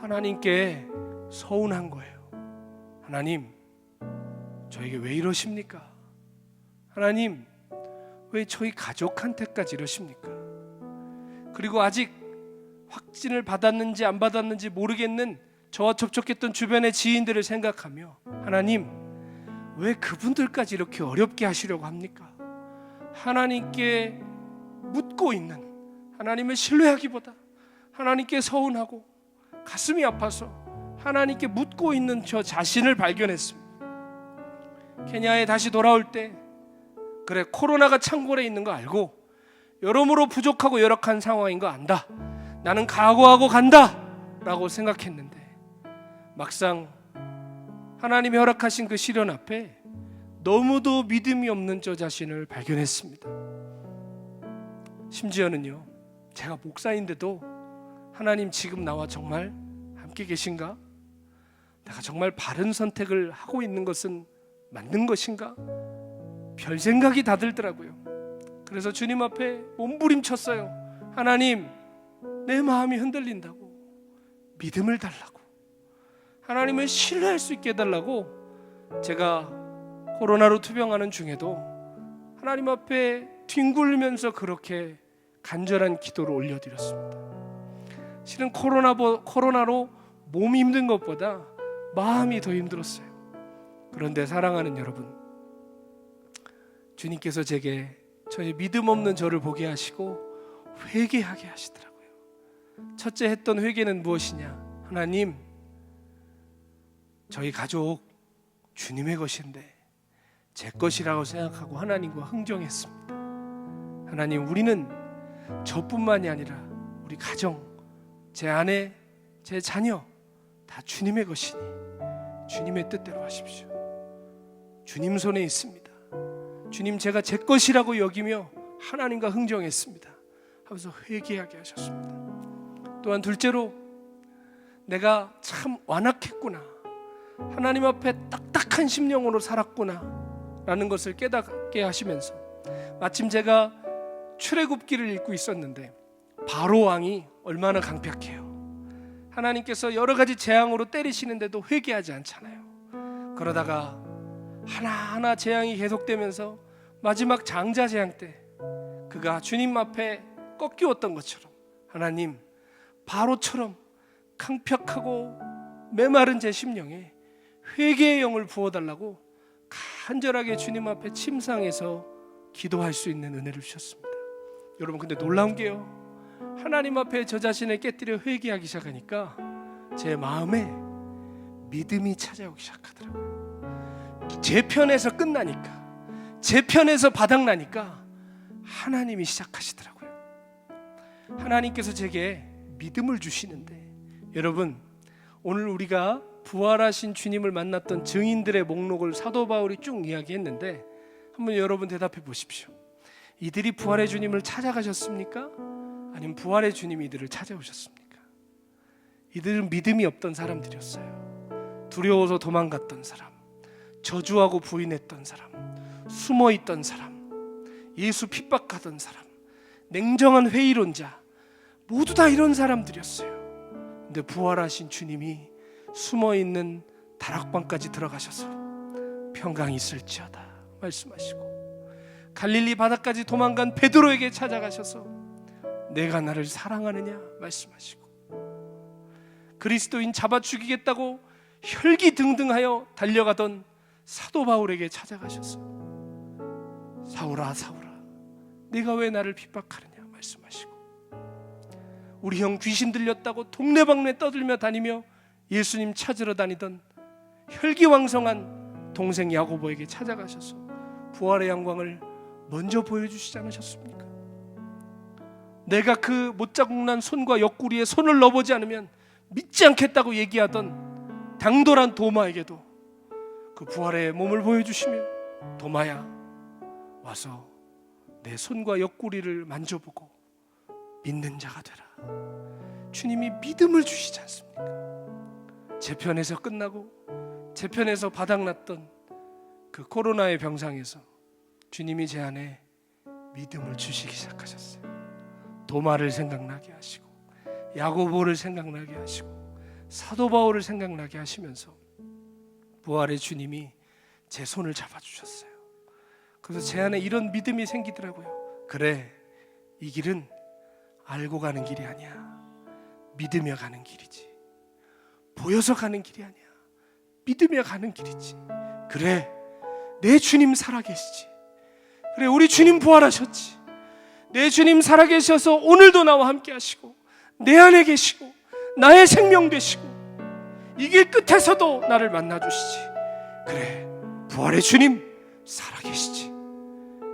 하나님께 서운한 거예요. 하나님, 저에게 왜 이러십니까? 하나님, 왜 저희 가족한테까지 이러십니까? 그리고 아직 확진을 받았는지 안 받았는지 모르겠는 저와 접촉했던 주변의 지인들을 생각하며 하나님, 왜 그분들까지 이렇게 어렵게 하시려고 합니까? 하나님께 묻고 있는, 하나님을 신뢰하기보다 하나님께 서운하고 가슴이 아파서 하나님께 묻고 있는 저 자신을 발견했습니다. 케냐에 다시 돌아올 때 그래, 코로나가 창궐에 있는 거 알고 여러모로 부족하고 열악한 상황인 거 안다. 나는 각오하고 간다 라고 생각했는데 막상 하나님이 허락하신 그 시련 앞에 너무도 믿음이 없는 저 자신을 발견했습니다. 심지어는요, 제가 목사인데도 하나님 지금 나와 정말 함께 계신가? 내가 정말 바른 선택을 하고 있는 것은 맞는 것인가? 별 생각이 다 들더라고요. 그래서 주님 앞에 몸부림쳤어요. 하나님, 내 마음이 흔들린다고 믿음을 달라고, 하나님을 신뢰할 수 있게 해달라고. 제가 코로나로 투병하는 중에도 하나님 앞에 뒹굴면서 그렇게 간절한 기도를 올려드렸습니다. 실은 코로나로 몸이 힘든 것보다 마음이 더 힘들었어요. 그런데 사랑하는 여러분, 주님께서 제게 저의 믿음 없는 저를 보게 하시고 회개하게 하시더라고요. 첫째 했던 회개는 무엇이냐? 하나님, 저희 가족 주님의 것인데 제 것이라고 생각하고 하나님과 흥정했습니다. 하나님, 우리는 저뿐만이 아니라 우리 가정, 제 아내, 제 자녀 다 주님의 것이니 주님의 뜻대로 하십시오. 주님 손에 있습니다. 주님, 제가 제 것이라고 여기며 하나님과 흥정했습니다 하면서 회개하게 하셨습니다. 또한 둘째로, 내가 참 완악했구나, 하나님 앞에 딱딱한 심령으로 살았구나 라는 것을 깨닫게 하시면서, 마침 제가 출애굽기를 읽고 있었는데 바로 왕이 얼마나 강팍해요. 하나님께서 여러 가지 재앙으로 때리시는데도 회개하지 않잖아요. 그러다가 하나하나 재앙이 계속되면서 마지막 장자 재앙 때 그가 주님 앞에 꺾이었던 것처럼, 하나님, 바로처럼 강팍하고 메마른 제 심령에 회개의 영을 부어달라고 간절하게 주님 앞에 침상에서 기도할 수 있는 은혜를 주셨습니다. 여러분, 근데 놀라운 게요, 하나님 앞에 저 자신을 깨뜨려 회개하기 시작하니까 제 마음에 믿음이 찾아오기 시작하더라고요. 제 편에서 끝나니까, 제 편에서 바닥나니까 하나님이 시작하시더라고요. 하나님께서 제게 믿음을 주시는데, 여러분, 오늘 우리가 부활하신 주님을 만났던 증인들의 목록을 사도 바울이 쭉 이야기했는데 한번 여러분 대답해 보십시오. 이들이 부활의 주님을 찾아가셨습니까? 아니면 부활의 주님이 이들을 찾아오셨습니까? 이들은 믿음이 없던 사람들이었어요. 두려워서 도망갔던 사람, 저주하고 부인했던 사람, 숨어있던 사람, 예수 핍박하던 사람, 냉정한 회의론자, 모두 다 이런 사람들이었어요. 근데 부활하신 주님이 숨어있는 다락방까지 들어가셔서 평강이 있을지어다 말씀하시고, 갈릴리 바다까지 도망간 베드로에게 찾아가셔서 내가 나를 사랑하느냐 말씀하시고, 그리스도인 잡아 죽이겠다고 혈기등등하여 달려가던 사도 바울에게 찾아가셔서 사울아 사울아 네가 왜 나를 핍박하느냐 말씀하시고, 우리 형 귀신 들렸다고 동네방네 떠들며 다니며 예수님 찾으러 다니던 혈기왕성한 동생 야고보에게 찾아가셔서 부활의 영광을 먼저 보여주시지 않으셨습니까? 내가 그 못자국난 손과 옆구리에 손을 넣어보지 않으면 믿지 않겠다고 얘기하던 당돌한 도마에게도 그 부활의 몸을 보여주시며, 도마야 와서 내 손과 옆구리를 만져보고 믿는 자가 되라. 주님이 믿음을 주시지 않습니까? 제 편에서 끝나고 제 편에서 바닥났던 그 코로나의 병상에서 주님이 제 안에 믿음을 주시기 시작하셨어요. 도마를 생각나게 하시고, 야고보를 생각나게 하시고, 사도 바울을 생각나게 하시면서 부활의 주님이 제 손을 잡아주셨어요. 그래서 제 안에 이런 믿음이 생기더라고요. 그래, 이 길은 알고 가는 길이 아니야, 믿으며 가는 길이지. 보여서 가는 길이 아니야, 믿으며 가는 길이지. 그래, 내 주님 살아계시지. 그래, 우리 주님 부활하셨지. 내 주님 살아계셔서 오늘도 나와 함께 하시고 내 안에 계시고 나의 생명 되시고 이 길 끝에서도 나를 만나주시지. 그래, 부활의 주님 살아계시지.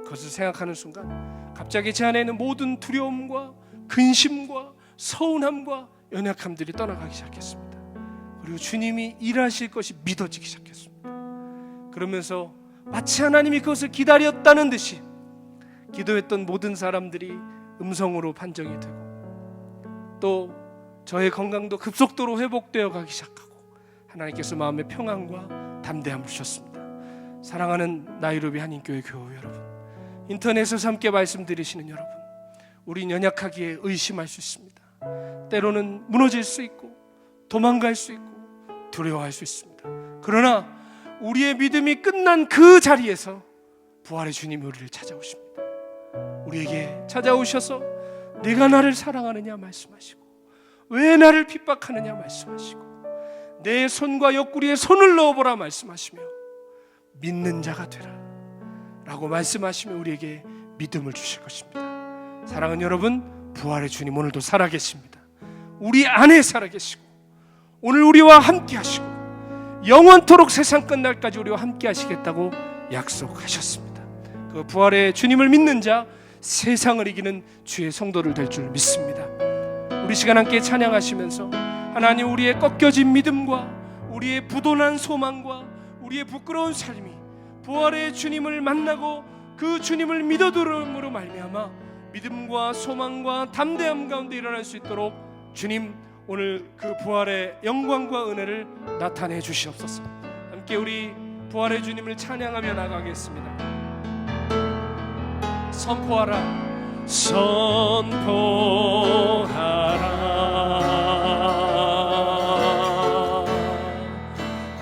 그것을 생각하는 순간 갑자기 제 안에 있는 모든 두려움과 근심과 서운함과 연약함들이 떠나가기 시작했습니다. 그리고 주님이 일하실 것이 믿어지기 시작했습니다. 그러면서 마치 하나님이 그것을 기다렸다는 듯이 기도했던 모든 사람들이 음성으로 판정이 되고, 또 저의 건강도 급속도로 회복되어 가기 시작하고, 하나님께서 마음의 평안과 담대함을 주셨습니다. 사랑하는 나이로비 한인교회 교우 여러분, 인터넷에서 함께 말씀 들으시는 여러분, 우린 연약하기에 의심할 수 있습니다. 때로는 무너질 수 있고 도망갈 수 있고 두려워할 수 있습니다. 그러나 우리의 믿음이 끝난 그 자리에서 부활의 주님이 우리를 찾아오십니다. 우리에게 찾아오셔서 내가 나를 사랑하느냐 말씀하시고, 왜 나를 핍박하느냐 말씀하시고, 내 손과 옆구리에 손을 넣어보라 말씀하시며 믿는 자가 되라 라고 말씀하시며 우리에게 믿음을 주실 것입니다. 사랑하는 여러분, 부활의 주님 오늘도 살아계십니다. 우리 안에 살아계시고 오늘 우리와 함께 하시고 영원토록 세상 끝날까지 우리와 함께 하시겠다고 약속하셨습니다. 그 부활의 주님을 믿는 자, 세상을 이기는 주의 성도를 될 줄 믿습니다. 우리 시간 함께 찬양하시면서 하나님, 우리의 꺾여진 믿음과 우리의 부도난 소망과 우리의 부끄러운 삶이 부활의 주님을 만나고 그 주님을 믿어들음으로 말미암아 믿음과 소망과 담대함 가운데 일어날 수 있도록 주님, 오늘 그 부활의 영광과 은혜를 나타내 주시옵소서. 함께 우리 부활의 주님을 찬양하며 나가겠습니다. 선포하라, 선포하라,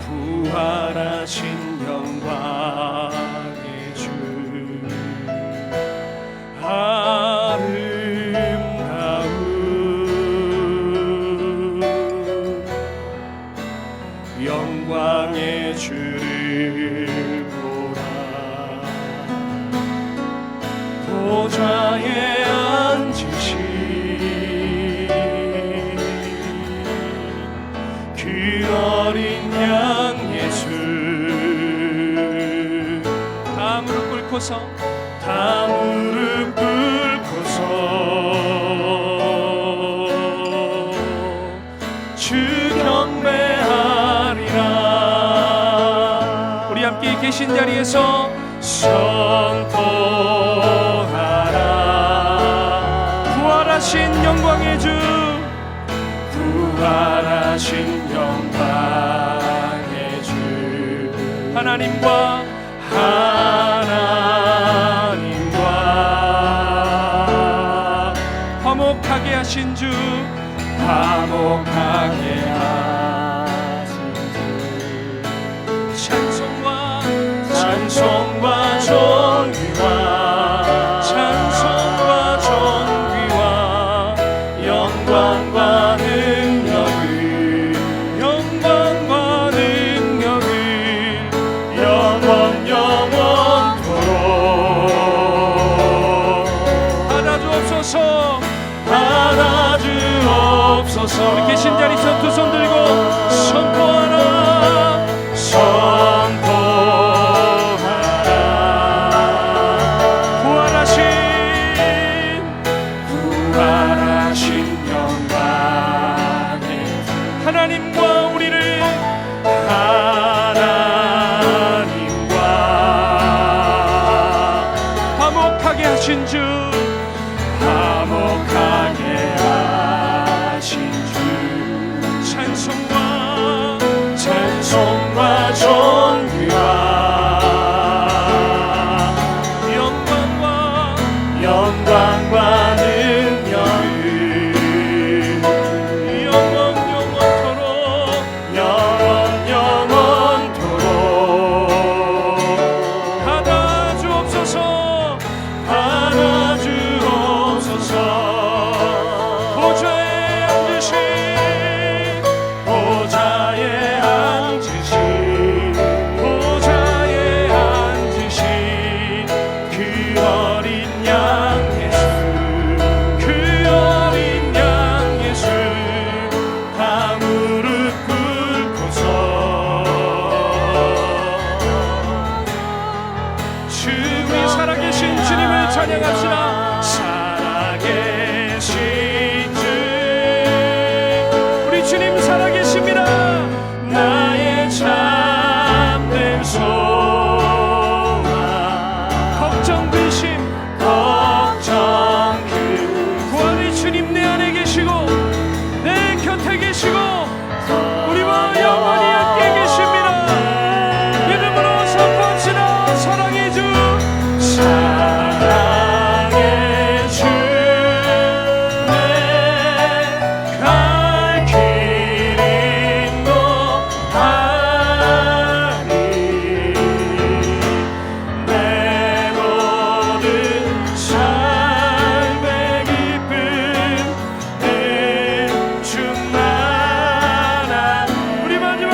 부활하신 영광의 주, 아름다운 영광의 주를 보라. 보좌에 앉으신 그 어린 양 예수, 다 무릎 꿇고서, 다 무릎 꿇고서 주 경배하리라. 우리 함께 계신 자리에서 선포하라, 부활하신 영광의 주, 부활하신 영광의 주, 하나님과 화목하게 하신 주, 화목하게 하신 주, 찬송과 존귀와, 찬송과 존귀와 영광과 능력을, 영광과 능력을 영원토록 받아 주옵소서, 받아 주옵소서. 우리 계신 자리에서 두 손 들고 선포하라, 선포하라, 부활하신 영광의 하나님과 우리를, 하나님과 화목하게 하신 주, 화목하게 하신 주, 찬송과 존귀와 영광과 능력을 영원토록 받아 주옵소서, 받아 주옵소서. 보좌에 앉으신, 보좌에 앉으신, 보좌에 앉으신 그 어린 양 예수, 그 어린 양 예수, 다 무릎 꿇고서 우리 살아계신 주님을 찬양합시다. 살아계신 주, 우리 주님 살아계십니다. 나의 참된 소망, 걱정 근심, 부활의 주님 내 안에 계시고 내 곁에 계시고 우리와 영원히 함께 계십니다. 믿음으로 선포합시다. 사랑의 주, 사랑의 주, 내 갈 길 인도하리, 내 모든 삶의 기쁨 은 충만한, 우리 마지막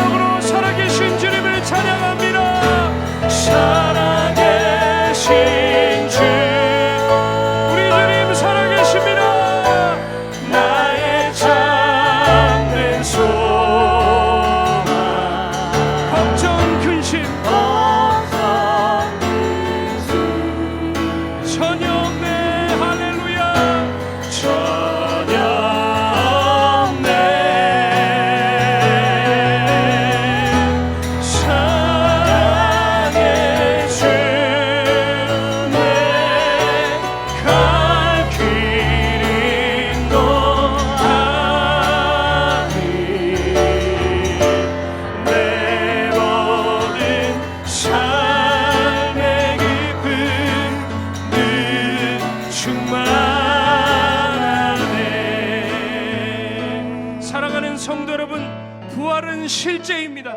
때입니다.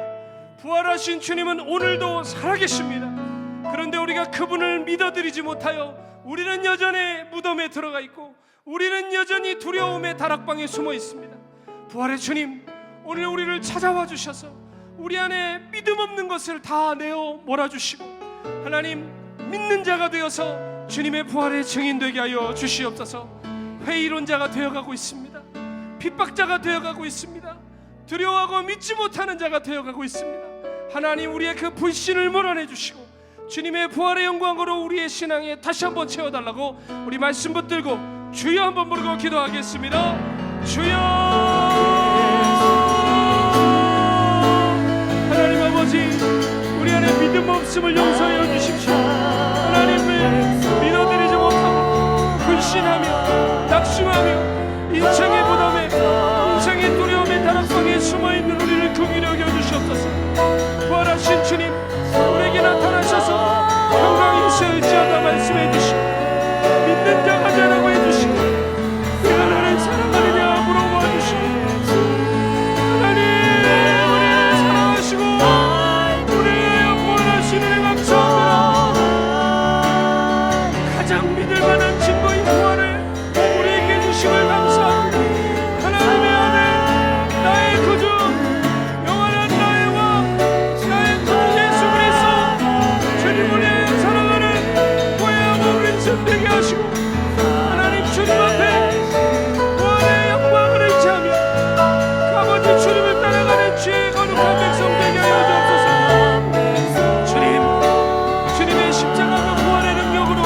부활하신 주님은 오늘도 살아계십니다. 그런데 우리가 그분을 믿어드리지 못하여 우리는 여전히 무덤에 들어가 있고 우리는 여전히 두려움의 다락방에 숨어 있습니다. 부활의 주님, 오늘 우리를 찾아와 주셔서 우리 안에 믿음 없는 것을 다 내어 몰아주시고 하나님, 믿는 자가 되어서 주님의 부활의 증인 되게 하여 주시옵소서. 회의론자가 되어가고 있습니다. 핍박자가 되어가고 있습니다. 두려워하고 믿지 못하는 자가 되어가고 있습니다. 하나님, 우리의 그 불신을 몰아내 주시고 주님의 부활의 영광으로 우리의 신앙에 다시 한번 채워달라고 우리 말씀 붙들고 주여 한번 부르고 기도하겠습니다. 주여. 하나님 아버지, 우리 안에 믿음 없음을 용서하여 주십시오. 하나님을 믿어드리지 못하고 불신하며 낙심하며 인생의 부담에 인생의 두려움의 다락방에 숨어있는 우리를 긍휼히 여겨주시옵소서. 부활하신 주님, 우리에게 나타나셔서 평강 임세할지어다 말씀해 주시고 믿는 자가 되라고 해주시고 내가 나를 사랑하느냐 물어봐 주시고 하나님, 우리를 사랑하시고 우리의 부활하신 은혜 감사합니다. 가장 믿을 만한 증거인 부활을 우리에게 주심을 감사합니다. 하나님의 아들, 나의 구주, 영원한 나의 왕, 나의 구주 예수 그리스도, 주님 우리의 사랑하는 고해하고 윈슨 되게 하시고 하나님, 주님 앞에 부활의 영광을 의지하며 그 아버지 주님을 따라가는 죄의 거룩한 백성 되게 하여 주옵소서. 주님, 주님의 십자가와 부활의 능력으로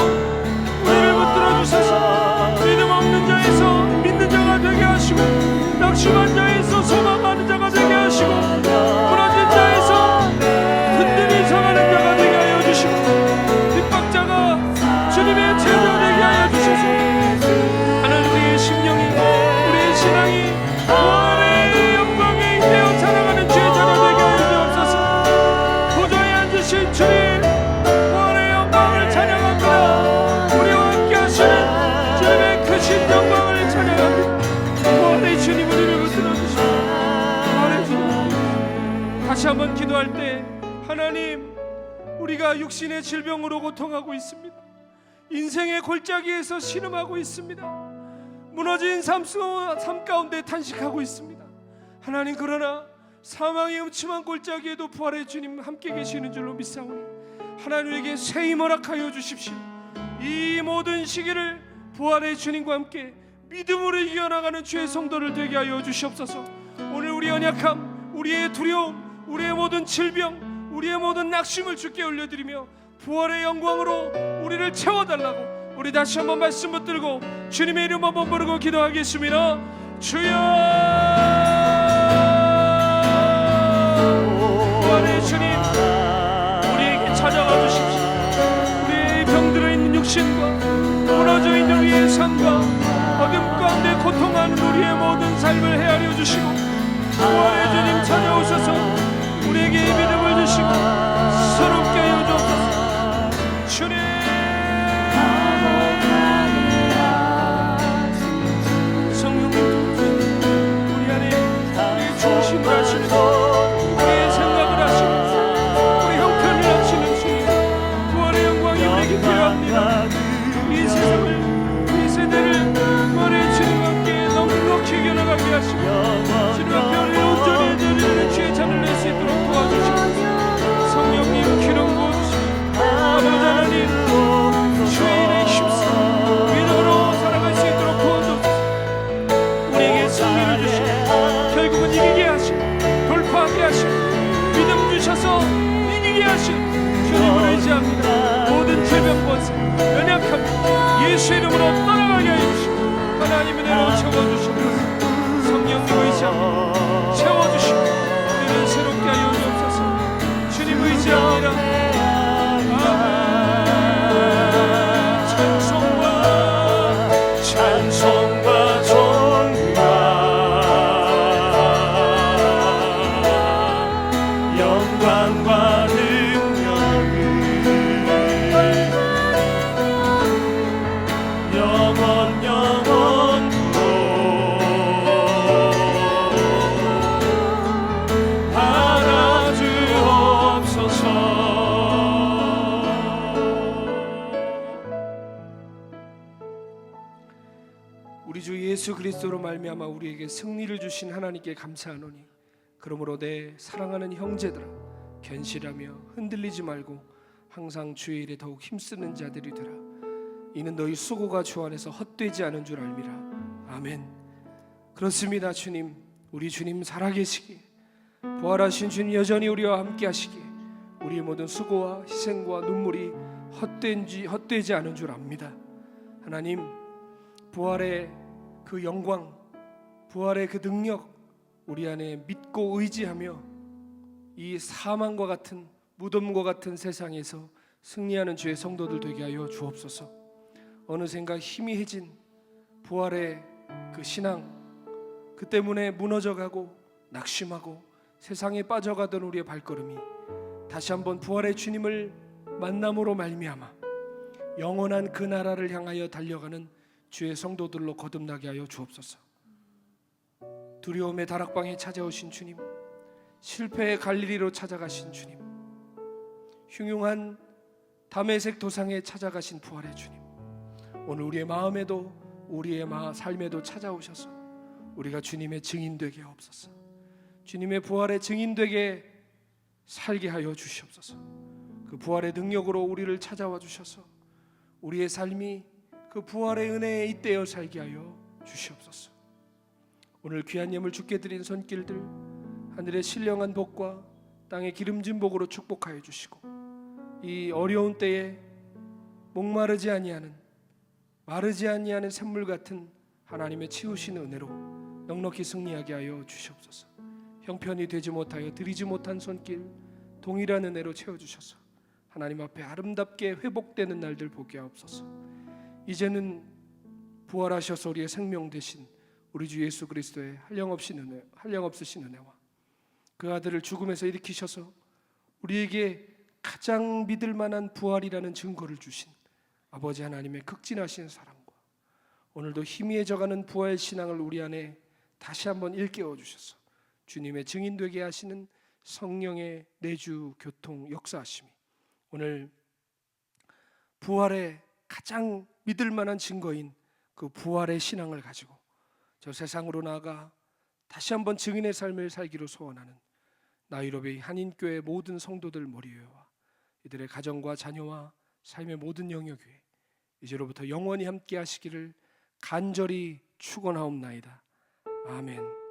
우리를 붙들어 주셔서 믿음 없는 자에서 믿는 자가 되게 하시고 낙심한 자에서 소망하는 자가 되게 하시고 부러진 자에서 든든히 서가는 자가 되게 하여 주시고 핍박자가 주님의 제자 되게 하여 주셔서 하나님, 우리의 심령이 우리의 신앙이 부활의 영광에 인되어 살아가는 제자가 되게 하여 주옵소서. 보좌에 앉으신 주님, 부활의 영광을 찬양합니다. 우리와 함께 하시는 주님의 크신 영광을 찬양합니다. 부활의 주님, 우리를 붙들어 주시고 부활의 주님. 다시 한번 기도할 때 하나님, 우리가 육신의 질병으로 고통하고 있습니다. 인생의 골짜기에서 신음하고 있습니다. 무너진 삶 가운데 탄식하고 있습니다. 하나님, 그러나 사망의 음침한 골짜기에도 부활의 주님 함께 계시는 줄로 믿사오니 하나님에게 새 힘을 허락하여 주십시오. 이 모든 시기를 부활의 주님과 함께 믿음으로 이겨나가는 주의 성도를 되게 하여 주시옵소서. 오늘 우리의 연약함, 우리의 두려움, 우리의 모든 질병, 우리의 모든 낙심을 주께 올려드리며 부활의 영광으로 우리를 채워달라고 우리 다시 한번 말씀 붙들고 주님의 이름 한번 부르고 기도하겠습니다. 주여. 부활의 주님, 우리에게 찾아와 주십시오. 우리의 병들어 있는 육신과 무너져 있는 우리의 삶과 어둠 가운데 고통하는 우리의 모든 삶을 헤아려 주시고 부활의 주님 찾아오셔서 우리에게 믿음을 주시고 새롭게 하여 주옵소서. 주님, 성령님, 우리 안에 우리의 중심을 하시는 우리의 생각을 하시는 우리 형편을 하시는 주님, 부활의 영광이 우리에게 필요합니다. 이 세상을, 이 세대를 부활의 주님과 함께 넉넉히 이겨나가게 하시고 주님 앞에 우리를 온전히 드리는 주의 잔을 낼 수 있도록 도와주시고 성령님 기름 부어주시고 아버지 하나님, 주의 일에 힘써 믿음으로 살아갈 수 있도록 도와주옵소서. 우리에게 승리를 주시고 결국은 이기게 하시고 돌파하게 하시고 믿음 주셔서 이기게 하시고 주님을 의지합니다. 모든 질병 권세, 연약함 예수 이름으로 떠나가게 하여 주시고 하나님의 은혜로 채워주시옵소서. 성령님 의지합니다. 채워주시고 우리를 새롭게 하여 주옵소서. 주님 의지합니다. 찬송과 존귀와 영광과 능력을 영원토록 하나님 예수 그리스도로 말미암아 우리에게 승리를 주신 하나님께 감사하노니 그러므로 내 사랑하는 형제들아 견실하며 흔들리지 말고 항상 주의 일에 더욱 힘쓰는 자들이 되라. 이는 너희 수고가 주 안에서 헛되지 않은 줄 알미라. 아멘. 그렇습니다. 주님, 우리 주님 살아계시기에 부활하신 주님 여전히 우리와 함께 하시기에 우리의 모든 수고와 희생과 눈물이 헛되지 않은 줄 압니다. 하나님, 부활의 그 영광, 부활의 그 능력 우리 안에 믿고 의지하며 이 사망과 같은 무덤과 같은 세상에서 승리하는 주의 성도들 되게 하여 주옵소서. 어느샌가 희미해진 부활의 그 신앙, 그 때문에 무너져가고 낙심하고 세상에 빠져가던 우리의 발걸음이 다시 한번 부활의 주님을 만남으로 말미암아 영원한 그 나라를 향하여 달려가는 주의 성도들로 거듭나게 하여 주옵소서. 두려움의 다락방에 찾아오신 주님, 실패의 갈릴리로 찾아가신 주님, 흉흉한 다메섹 도상에 찾아가신 부활의 주님, 오늘 우리의 마음에도 우리의 삶에도 찾아오셔서 우리가 주님의 증인 되게 하옵소서. 주님의 부활의 증인 되게 살게 하여 주시옵소서. 그 부활의 능력으로 우리를 찾아와 주셔서 우리의 삶이 그 부활의 은혜에 잇대어 살게 하여 주시옵소서. 오늘 귀한 예물 주께 드린 손길들 하늘의 신령한 복과 땅의 기름진 복으로 축복하여 주시고 이 어려운 때에 목마르지 아니하는 마르지 아니하는 샘물 같은 하나님의 치우신 은혜로 넉넉히 승리하게 하여 주시옵소서. 형편이 되지 못하여 드리지 못한 손길 동일한 은혜로 채워주셔서 하나님 앞에 아름답게 회복되는 날들 보게 하옵소서. 이제는 부활하셔서 우리의 생명 되신 우리 주 예수 그리스도의 한량없으신 은혜와 그 아들을 죽음에서 일으키셔서 우리에게 가장 믿을 만한 부활이라는 증거를 주신 아버지 하나님의 극진하신 사랑과 오늘도 희미해져가는 부활 신앙을 우리 안에 다시 한번 일깨워 주셔서 주님의 증인 되게 하시는 성령의 내주 교통 역사하심이 오늘 부활의 가장 믿을 만한 증거인 그 부활의 신앙을 가지고 저 세상으로 나아가 다시 한번 증인의 삶을 살기로 소원하는 나이로비 한인교회 모든 성도들 머리위와 이들의 가정과 자녀와 삶의 모든 영역 위에 이제로부터 영원히 함께 하시기를 간절히 축원하옵나이다. 아멘.